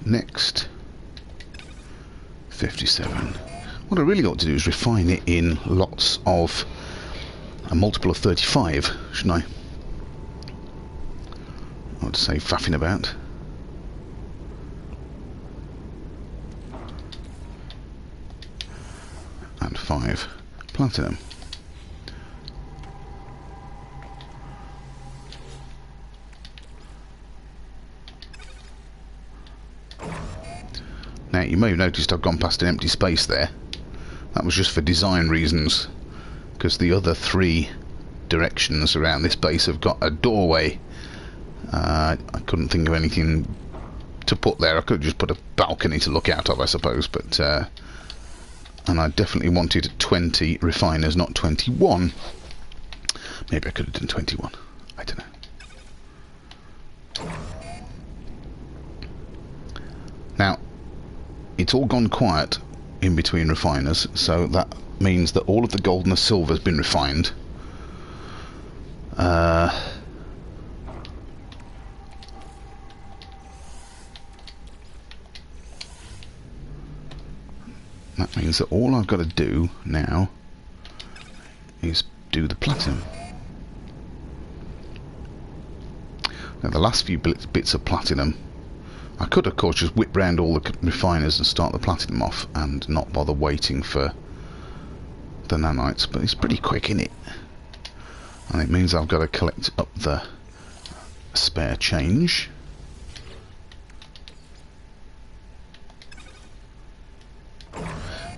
Next, 57. What I really got to do is refine it in lots of a multiple of 35, shouldn't I? I would say faffing about. And 5 platinum. Now, you may have noticed I've gone past an empty space there. That was just for design reasons, because the other 3 directions around this base have got a doorway. I couldn't think of anything to put there. I could have just put a balcony to look out of, I suppose, but and I definitely wanted 20 refiners, not 21. Maybe I could have done 21. I don't know. Now, it's all gone quiet in between refiners, so that means that all of the gold and the silver has been refined. That means that all I've got to do now is do the platinum. Now, the last few bits of platinum, I could of course just whip round all the refiners and start the platinum off and not bother waiting for the nanites, but it's pretty quick, isn't it? And it means I've got to collect up the spare change.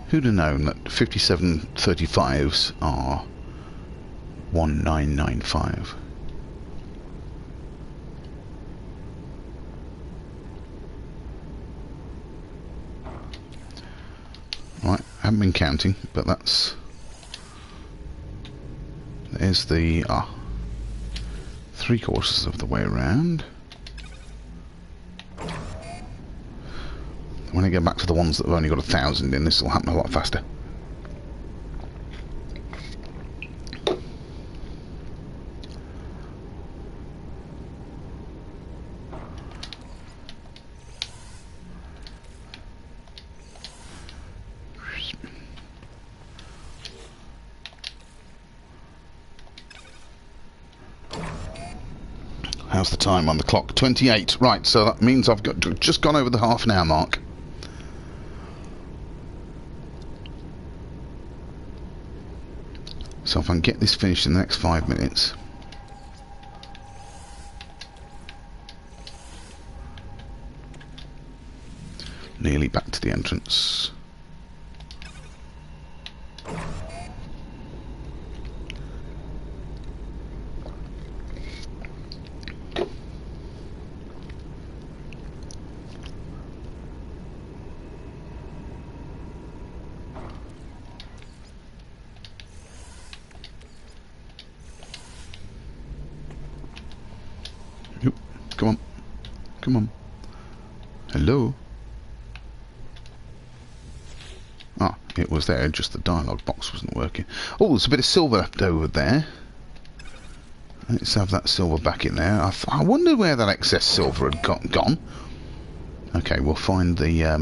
Who'd have known that 57 35s are 1995? Right, I haven't been counting, but there's the 3/4 of the way around. When I get back to the ones that have only got 1,000 in, this will happen a lot faster. How's the time on the clock? 28. Right, so that means I've just gone over the half an hour mark. So if I can get this finished in the next 5 minutes. Nearly back to the entrance. Yep. Come on. Come on. Hello? Ah, it was there, just the dialogue box wasn't working. Oh, there's a bit of silver left over there. Let's have that silver back in there. I wonder where that excess silver had gone. Okay, we'll find the... I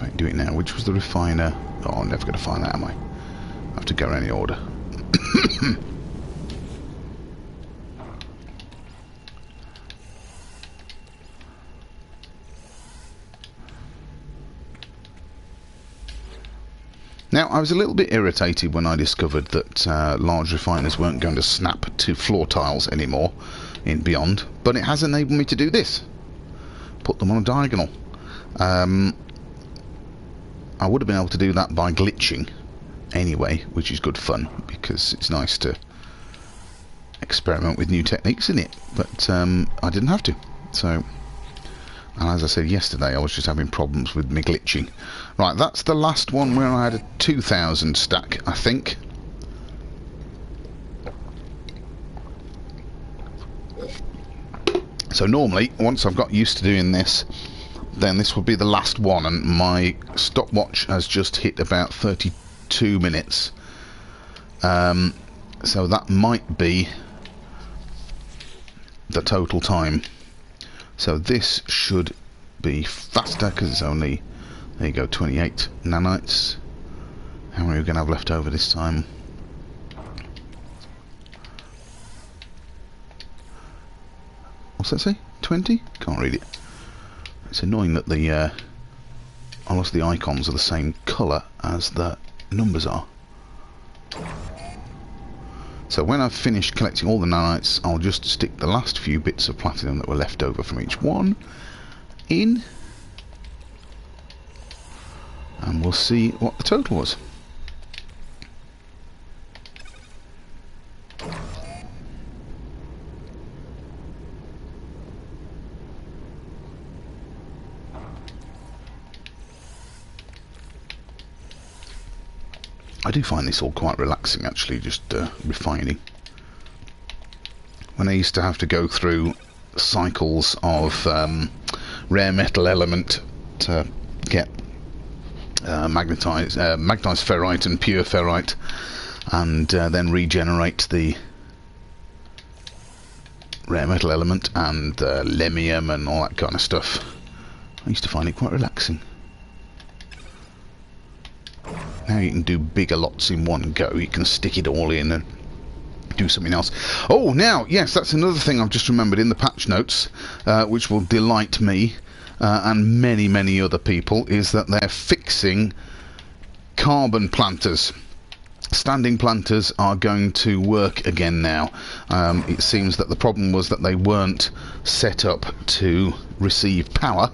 can do it now. Which was the refiner? Oh, I'm never going to find that, am I? I have to go in any order. Now, I was a little bit irritated when I discovered that large refiners weren't going to snap to floor tiles anymore in Beyond, but it has enabled me to do this. Put them on a diagonal. I would have been able to do that by glitching anyway, which is good fun, because it's nice to experiment with new techniques in it, but I didn't have to. So... And as I said yesterday, I was just having problems with me glitching. Right, that's the last one where I had a 2000 stack, I think. So normally, once I've got used to doing this, then this will be the last one, and my stopwatch has just hit about 32 minutes. So that might be the total time. So this should be faster because it's only, there you go, 28 nanites. How many are we going to have left over this time? What's that say? 20? Can't read it. It's annoying that the I lost the icons are the same colour as the numbers are. So when I've finished collecting all the nanites, I'll just stick the last few bits of platinum that were left over from each one in, and we'll see what the total was. I do find this all quite relaxing, actually, just refining. When I used to have to go through cycles of rare metal element to get magnetized ferrite and pure ferrite, and then regenerate the rare metal element and lemium and all that kind of stuff, I used to find it quite relaxing. Now you can do bigger lots in one go. You can stick it all in and do something else. Oh, now, yes, that's another thing I've just remembered in the patch notes, which will delight me and many, many other people, is that they're fixing carbon planters. Standing planters are going to work again now. It seems that the problem was that they weren't set up to receive power,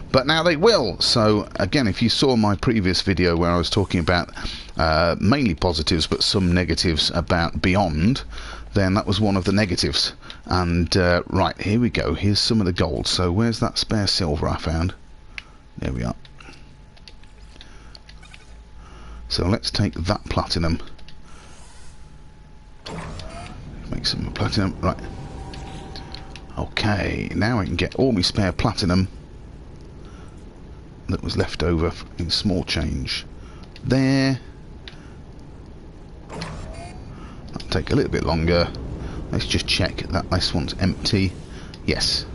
but now they will. So again, if you saw my previous video where I was talking about mainly positives but some negatives about Beyond, then that was one of the negatives. And right, here we go, here's some of the gold. So where's that spare silver I found? There we are. So let's take that platinum, make some platinum. Right, okay, now I can get all my spare platinum that was left over in small change there. That'll take a little bit longer. Let's just check that this one's empty. Yes.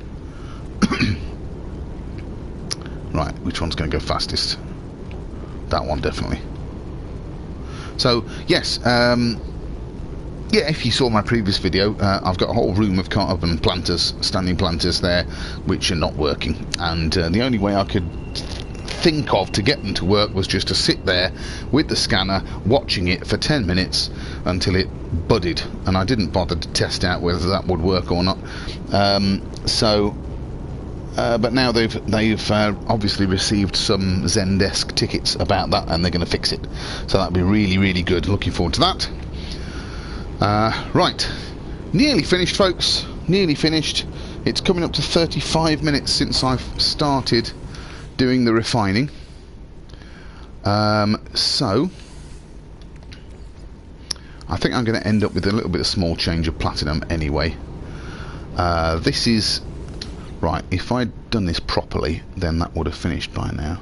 Right, which one's going to go fastest? That one, definitely. So yes, yeah, if you saw my previous video, I've got a whole room of carbon planters, standing planters there, which are not working, and the only way I could think of to get them to work was just to sit there with the scanner watching it for 10 minutes until it budded, and I didn't bother to test out whether that would work or not. But now they've obviously received some Zendesk tickets about that, and they're going to fix it, so that'll be really, really good. Looking forward to that. Right, nearly finished, folks, nearly finished. It's coming up to 35 minutes since I've started doing the refining. So I think I'm going to end up with a little bit of small change of platinum anyway. This is right. If I'd done this properly, then that would have finished by now,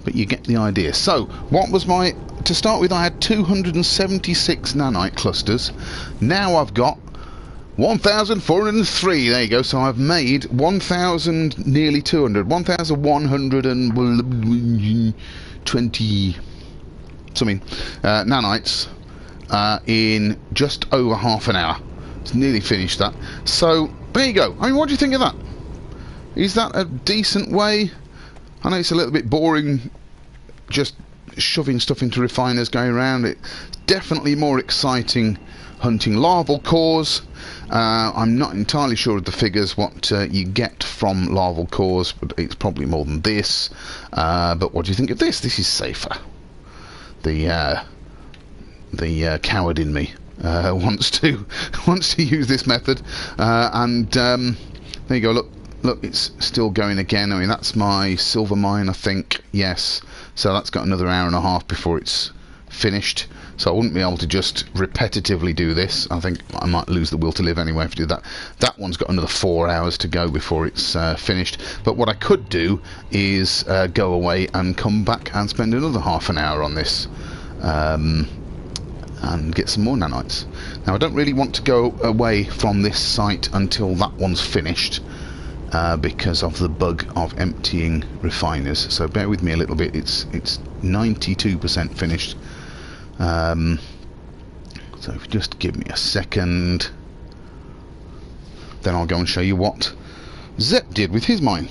but you get the idea. So what was my, to start with, I had 276 nanite clusters. Now I've got 1,403. There you go. So I've made 1,000, nearly 200, 1,120 something nanites in just over half an hour. It's nearly finished that. So there you go. I mean, what do you think of that? Is that a decent way? I know it's a little bit boring just shoving stuff into refiners going around. It's definitely more exciting hunting larval cores. I'm not entirely sure of the figures, what you get from larval cores, but it's probably more than this. But what do you think of this? This is safer. The coward in me wants to use this method, and there you go. Look, it's still going again. I mean, that's my silver mine, I think. Yes, so that's got another hour and a half before it's finished. So I wouldn't be able to just repetitively do this. I think I might lose the will to live anyway if I do that. That one's got another 4 hours to go before it's finished. But what I could do is go away and come back and spend another half an hour on this. And get some more nanites. Now I don't really want to go away from this site until that one's finished, because of the bug of emptying refiners. So bear with me a little bit. It's 92% finished. So if you just give me a second, then I'll go and show you what Zep did with his mine.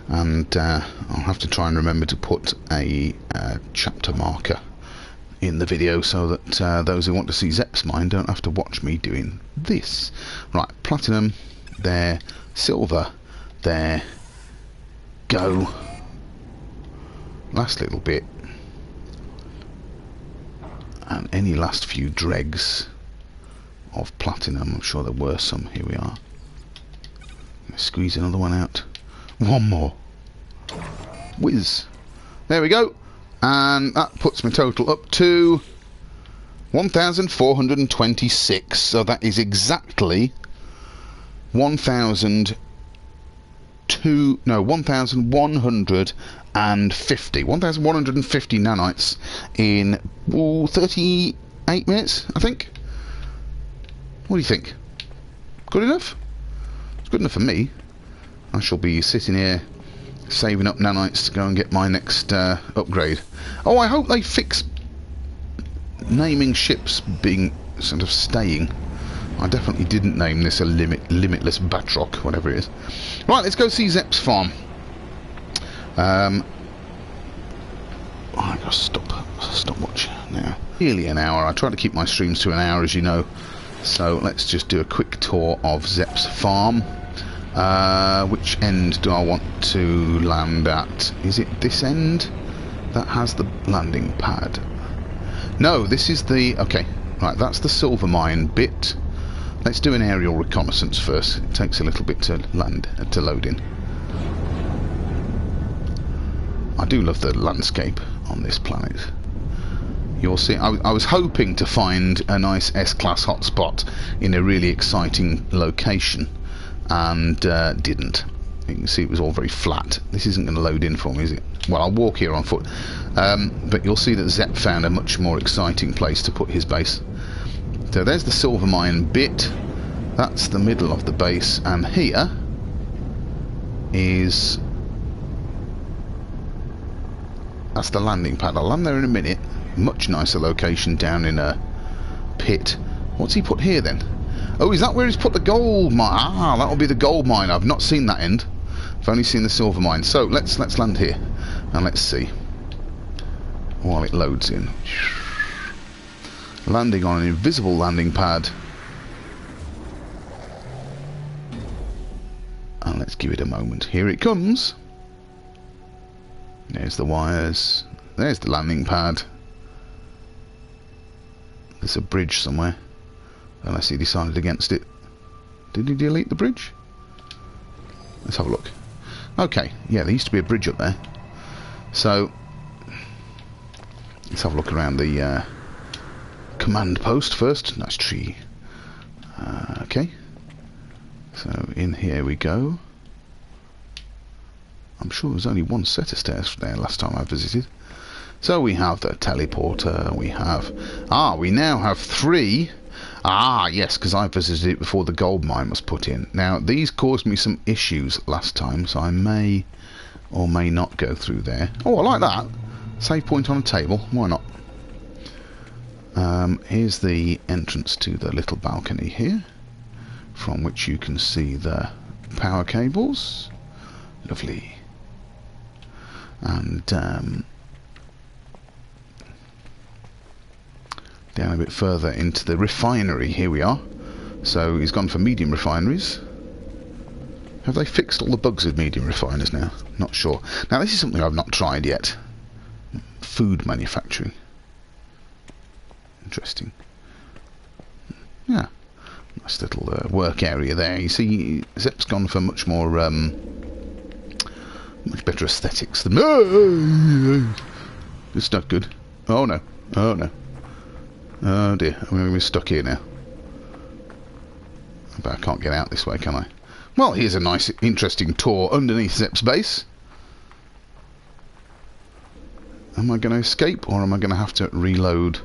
And I'll have to try and remember to put a chapter marker in the video so that those who want to see Zep's mine don't have to watch me doing this. Right, platinum there, silver there, go. Last little bit, and any last few dregs of platinum. I'm sure there were some. Here we are. Let's squeeze another one out. One more. Whiz. There we go. And that puts my total up to 1,426. So that is exactly 1,150 nanites in 38 minutes, I think. What do you think? Good enough? It's good enough for me. I shall be sitting here saving up nanites to go and get my next upgrade. Oh, I hope they fix naming ships being sort of staying. I definitely didn't name this a limitless Batroc, whatever it is. Right, let's go see Zep's farm. I gotta stop watch now. Nearly an hour. I try to keep my streams to an hour, as you know. So let's just do a quick tour of Zep's farm. Which end do I want to land at? Is it this end that has the landing pad? No, this is the... okay, right, that's the silver mine bit. Let's do an aerial reconnaissance first. It takes a little bit to land, to load in. I do love the landscape on this planet. You'll see, I was hoping to find a nice S-class hotspot in a really exciting location, and didn't. You can see it was all very flat. This isn't going to load in for me, is it? Well, I'll walk here on foot. But you'll see that Zep found a much more exciting place to put his base. So there's the silver mine bit. That's the middle of the base, and here is That's the landing pad. I'll land there in a minute. Much nicer location down in a pit. What's he put here then? Oh, is that where he's put the gold mine? Ah, that'll be the gold mine. I've not seen that end. I've only seen the silver mine. So let's land here and let's see while it loads in. Landing on an invisible landing pad. And let's give it a moment. Here it comes. There's the wires. There's the landing pad. There's a bridge somewhere. Unless he decided against it. Did he delete the bridge? Let's have a look. Okay, yeah, there used to be a bridge up there. So, let's have a look around the command post first. Nice tree. Okay. So, in here we go. I'm sure there was only one set of stairs there last time I visited. So we have the teleporter, we have... Ah, we now have 3... Ah, yes, because I visited it before the gold mine was put in. Now, these caused me some issues last time, so I may or may not go through there. Oh, I like that. Save point on a table. Why not? Here's the entrance to the little balcony here, from which you can see the power cables. Lovely. And down a bit further into the refinery. Here we are. So he's gone for medium refineries. Have they fixed all the bugs with medium refiners now? Not sure. Now this is something I've not tried yet. Food manufacturing. Interesting. Yeah. Nice little work area there. You see, Zep's gone for much more, much better aesthetics than... It's not good. Oh no. Oh no. Oh dear, I'm going to be stuck here now. But I can't get out this way, can I? Well, here's a nice, interesting tour underneath Zep's base. Am I going to escape, or am I going to have to reload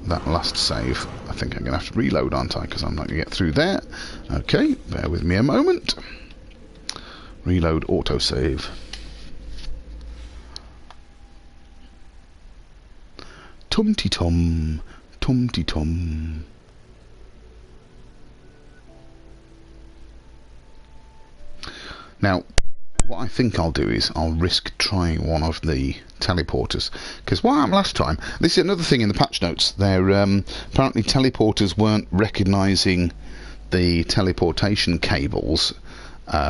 that last save? I think I'm going to have to reload, aren't I? Because I'm not going to get through there. Okay, bear with me a moment. Reload autosave. Tum-ti-tum, tum-ti-tum. Now, what I think I'll do is I'll risk trying one of the teleporters, because what happened last time, this is another thing in the patch notes, there apparently teleporters weren't recognising the teleportation cables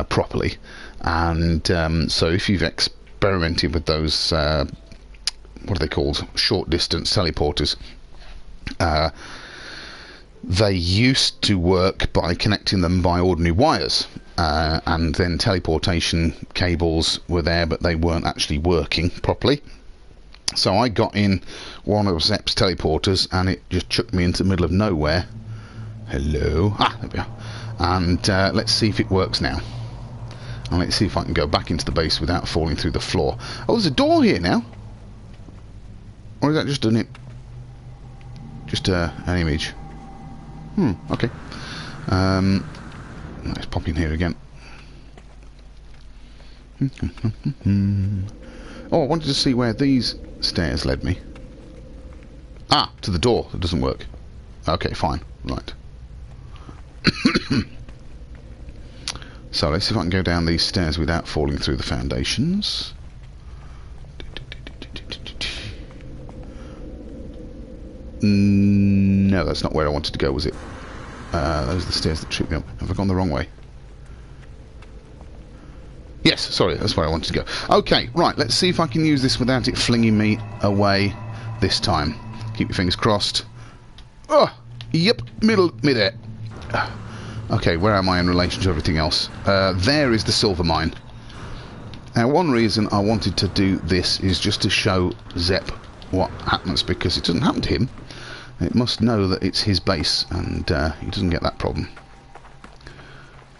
properly, and so if you've experimented with those what are they called? Short distance teleporters. They used to work by connecting them by ordinary wires, and then teleportation cables were there, but they weren't actually working properly. So I got in one of Zep's teleporters, and it just chucked me into the middle of nowhere. Hello. Ah, there we are. And let's see if it works now. And let's see if I can go back into the base without falling through the floor. Oh, there's a door here now. Or is that just an image? Okay. Let's pop in here again. Oh, I wanted to see where these stairs led me. Ah, to the door. That doesn't work. Okay, fine. Right. So let's see if I can go down these stairs without falling through the foundations. No, that's not where I wanted to go, was it? Those are the stairs that tripped me up. Have I gone the wrong way? Yes, sorry, that's where I wanted to go. Okay, right, let's see if I can use this without it flinging me away this time. Keep your fingers crossed. Oh, yep, mid-air. Okay, where am I in relation to everything else? There is the silver mine. Now, one reason I wanted to do this is just to show Zep what happens, because it doesn't happen to him. It must know that it's his base, and he doesn't get that problem.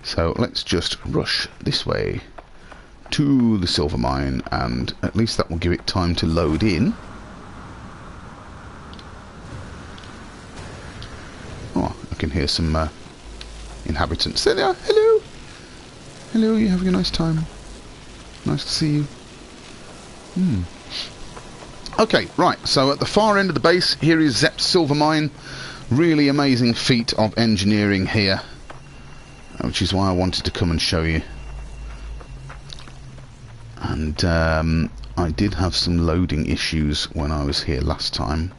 So let's just rush this way to the silver mine, and at least that will give it time to load in. Oh, I can hear some inhabitants. There they are. Hello. Hello, you having a nice time? Nice to see you. Okay, right, so at the far end of the base, here is Zepp's silver mine. Really amazing feat of engineering here, which is why I wanted to come and show you. And I did have some loading issues when I was here last time,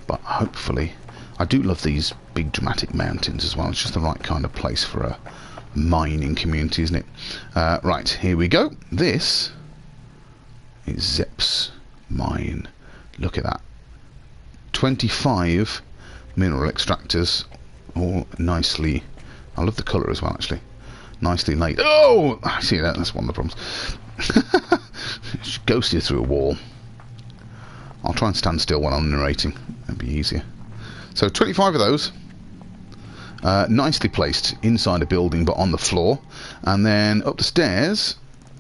but hopefully... I do love these big dramatic mountains as well. It's just the right kind of place for a mining community, isn't it? Right, here we go. This is Zepp's mine. Look at that. 25 mineral extractors, all nicely... I love the colour as well, actually. Nicely laid. Oh! I see that. That's one of the problems. Ghosted through a wall. I'll try and stand still when I'm narrating. That'd be easier. So 25 of those, nicely placed inside a building but on the floor, and then up the stairs,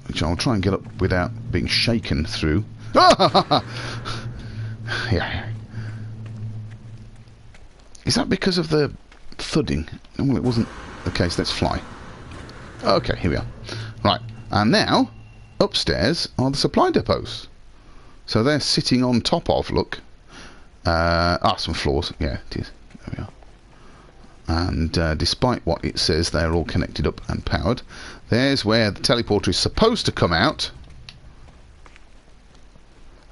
which I'll try and get up without being shaken through. Yeah. Is that because of the thudding? Well, it wasn't the case. Let's fly. Okay, here we are. Right, and now upstairs are the supply depots. So they're sitting on top of, look. Some floors. Yeah, it is. There we are. And despite what it says, they're all connected up and powered. There's where the teleporter is supposed to come out.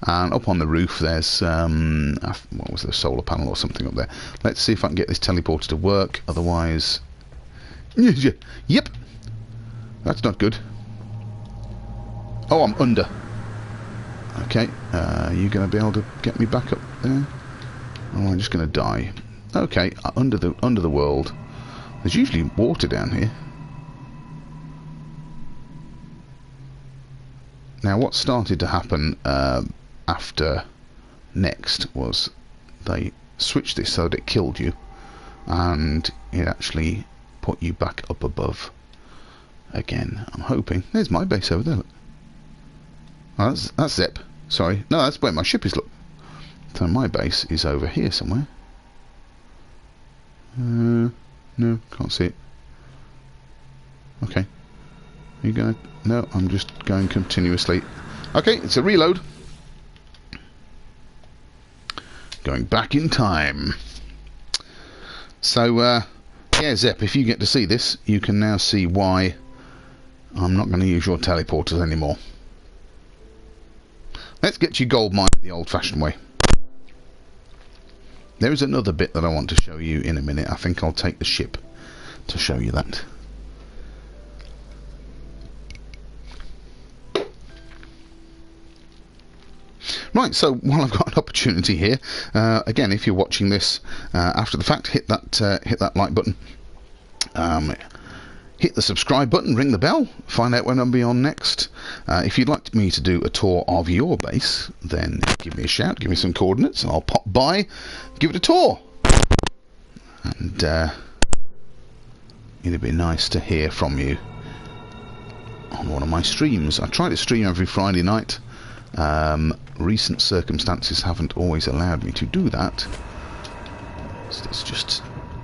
And up on the roof, there's what was it, a solar panel or something up there. Let's see if I can get this teleporter to work. Otherwise, yep, that's not good. Oh, I'm under. Okay, are you going to be able to get me back up there? Oh, I'm just going to die. Okay, under the world. There's usually water down here. Now, what started to happen after next was they switched this so that it killed you, and it actually put you back up above again. I'm hoping. There's my base over there. Look. Oh, that's Zepp. Sorry, no, that's where my ship is. Look. So my base is over here somewhere. No, can't see it. Okay. Are you going? No, I'm just going continuously. Okay, it's a reload. Going back in time. So, yeah, Zepp, if you get to see this, you can now see why I'm not going to use your teleporters anymore. Let's get you gold mine the old-fashioned way. There is another bit that I want to show you in a minute. I think I'll take the ship to show you that. Right, so while I've got an opportunity here, again, if you're watching this after the fact, hit that like button, hit the subscribe button, ring the bell, find out when I'll be on next. If you'd like me to do a tour of your base, then give me a shout, give me some coordinates, and I'll pop by, give it a tour. And it'd be nice to hear from you on one of my streams. I try to stream every Friday night. Recent circumstances haven't always allowed me to do that. So let's just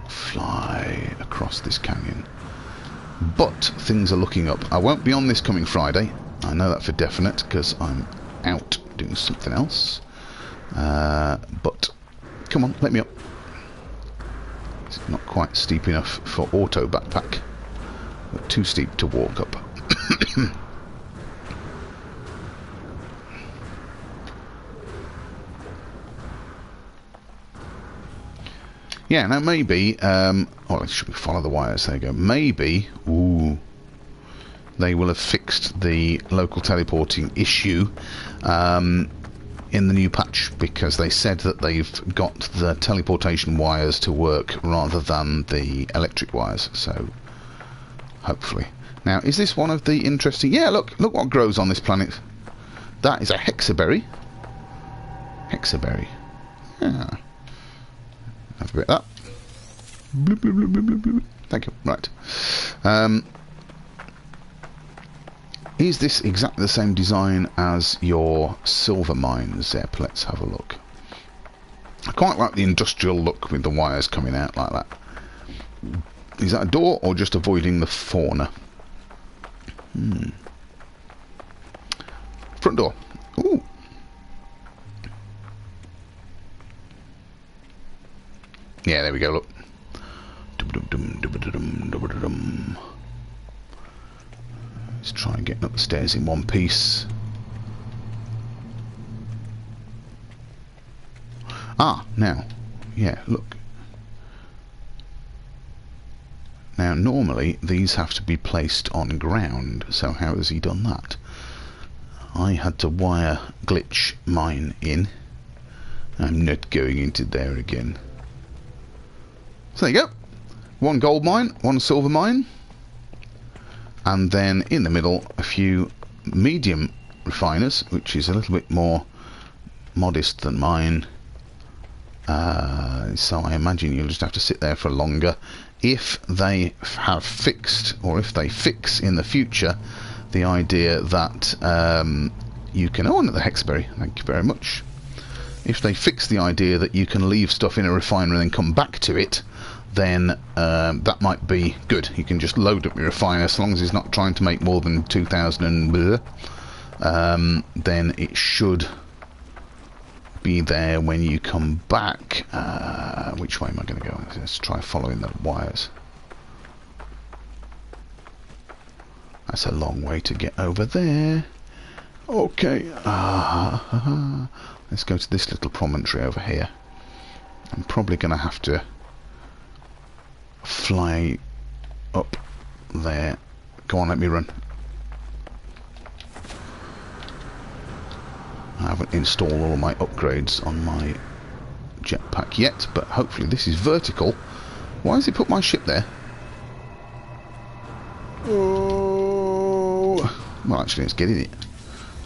fly across this canyon. But things are looking up. I won't be on this coming Friday. I know that for definite because I'm out doing something else. But come on, let me up. It's not quite steep enough for auto backpack, but too steep to walk up. Yeah, now maybe, oh, should we follow the wires? There you go. Maybe, ooh, they will have fixed the local teleporting issue in the new patch, because they said that they've got the teleportation wires to work rather than the electric wires, so hopefully. Now, is this one of the interesting... Yeah, look what grows on this planet. That is a hexaberry. Hexaberry. Yeah. Have a bit of that. Bloop, bloop, bloop, bloop, bloop, bloop. Thank you. Right. Is this exactly the same design as your silver mine, Zepp? Let's have a look. I quite like the industrial look with the wires coming out like that. Is that a door or just avoiding the fauna? Front door. Ooh. Yeah, there we go, look. Let's try and get up the stairs in one piece. Ah, now, yeah, look. Now, normally, these have to be placed on ground, so how has he done that? I had to wire glitch mine in. I'm not going into there again. So there you go. One gold mine, one silver mine. And then in the middle, a few medium refiners, which is a little bit more modest than mine. So I imagine you'll just have to sit there for longer. If they have fixed, or if they fix in the future, the idea that you can... Oh, another hexberry, thank you very much. If they fix the idea that you can leave stuff in a refiner and then come back to it, then that might be good. You can just load up your refiner, as long as it's not trying to make more than 2,000 and blah, then it should be there when you come back. Which way am I going to go? Let's try following the wires. That's a long way to get over there. Okay. Let's go to this little promontory over here. I'm probably going to have to fly up there. Go on, let me run. I haven't installed all my upgrades on my jetpack yet, but hopefully this is vertical. Why has it put my ship there? Oh. Well, actually, let's get in it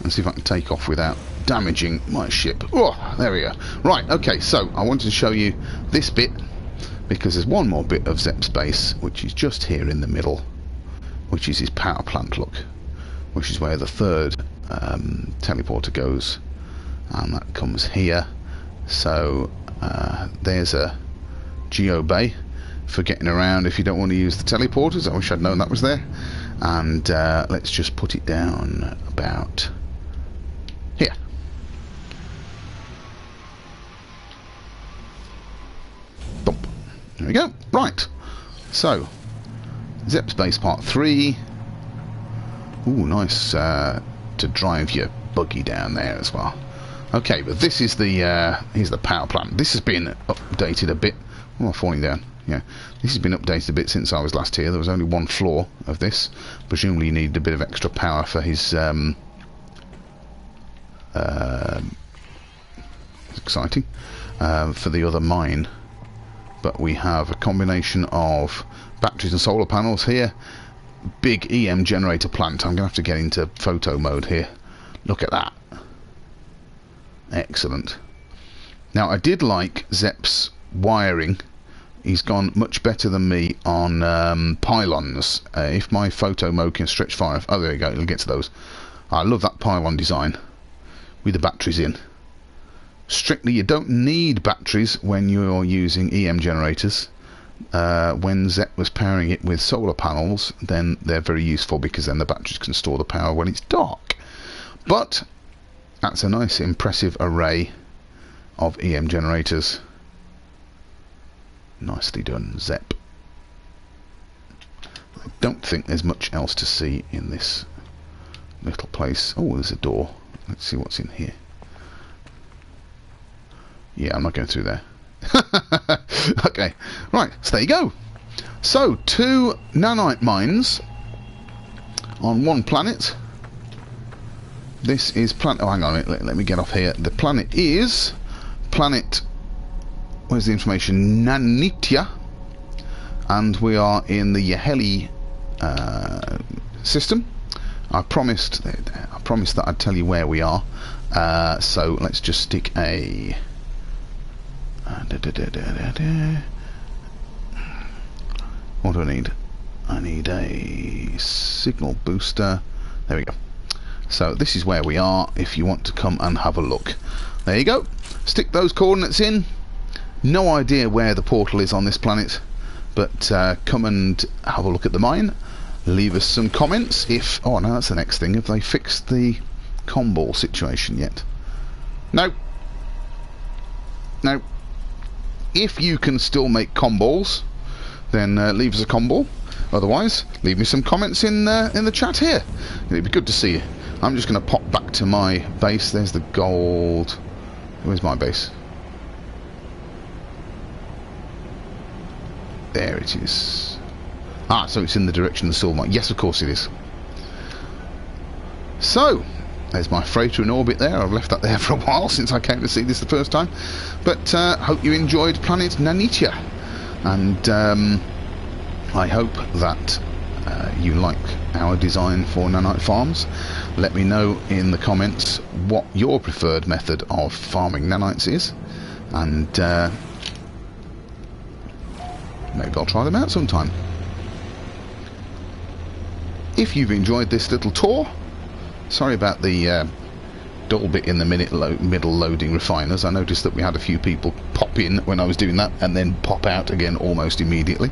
and see if I can take off without damaging my ship. Oh, there we go. Right, okay, so I wanted to show you this bit because there's one more bit of Zep's base, which is just here in the middle, which is his power plant, look, which is where the third teleporter goes, and that comes here. So there's a geo bay for getting around if you don't want to use the teleporters. I wish I'd known that was there. And let's just put it down about here. Bump. There we go. Right. So Zep's base part 3. Ooh, nice to drive your buggy down there as well. Okay, but this is the here's the power plant. This has been updated a bit. Oh, I'm falling down. Yeah, this has been updated a bit since I was last here. There was only one floor of this. Presumably you needed a bit of extra power for his exciting for the other mine. But we have a combination of batteries and solar panels here. Big EM generator plant. I'm going to have to get into photo mode here. Look at that. Excellent. Now, I did like Zep's wiring. He's gone much better than me on pylons. If my photo mode can stretch far enough... Oh, there you go. It'll get to those. I love that pylon design with the batteries in. Strictly, you don't need batteries when you're using EM generators. When Zep was powering it with solar panels, then they're very useful because then the batteries can store the power when it's dark. But that's a nice, impressive array of EM generators. Nicely done, Zep. I don't think there's much else to see in this little place. Oh, there's a door. Let's see what's in here. Yeah, I'm not going through there. Okay, right, so there you go. So, 2 nanite mines on one planet. This is planet... Oh, hang on a minute, let me get off here. The planet is... Planet... Where's the information? Nanites. And we are in the Yaheli system. I promised that I'd tell you where we are. So, let's just stick a... What do I need? I need a signal booster. There we go. So this is where we are if you want to come and have a look. There you go. Stick those coordinates in. No idea where the portal is on this planet, but come and have a look at the mine. Leave us some comments if... Oh no, that's the next thing. If they fixed the comball situation yet. No. Now, if you can still make comballs, then leave us a comball. Otherwise, leave me some comments in the chat here. It'd be good to see you. I'm just going to pop back to my base. There's the gold. Where's my base? There it is. Ah, so it's in the direction of the silver mine. Yes, of course it is. So, there's my freighter in orbit there. I've left that there for a while since I came to see this the first time. But hope you enjoyed Planet Nanites. And I hope that you like our design for nanite farms. Let me know in the comments what your preferred method of farming nanites is. And maybe I'll try them out sometime. If you've enjoyed this little tour, sorry about the dull bit in the middle loading refiners. I noticed that we had a few people pop in when I was doing that and then pop out again almost immediately.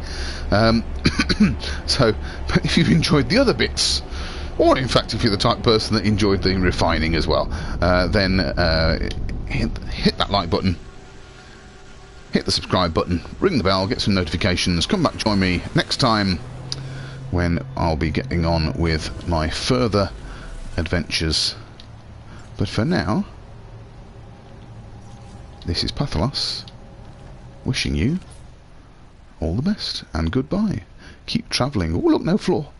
So, but if you've enjoyed the other bits, or in fact if you're the type of person that enjoyed the refining as well, then hit that like button, hit the subscribe button, ring the bell, get some notifications, come back, join me next time when I'll be getting on with my further adventures. But for now, this is Pathalos, wishing you all the best and goodbye. Keep travelling. Oh, look, no floor.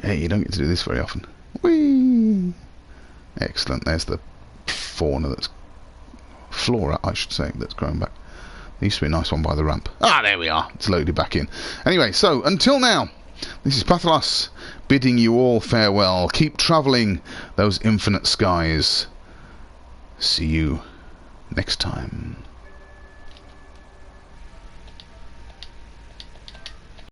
Hey, you don't get to do this very often. Whee! Excellent. There's the fauna that's... flora, I should say, that's growing back. There used to be a nice one by the ramp. Ah, there we are. It's loaded back in. Anyway, so, until now, this is Pathalos, bidding you all farewell. Keep travelling those infinite skies. See you next time.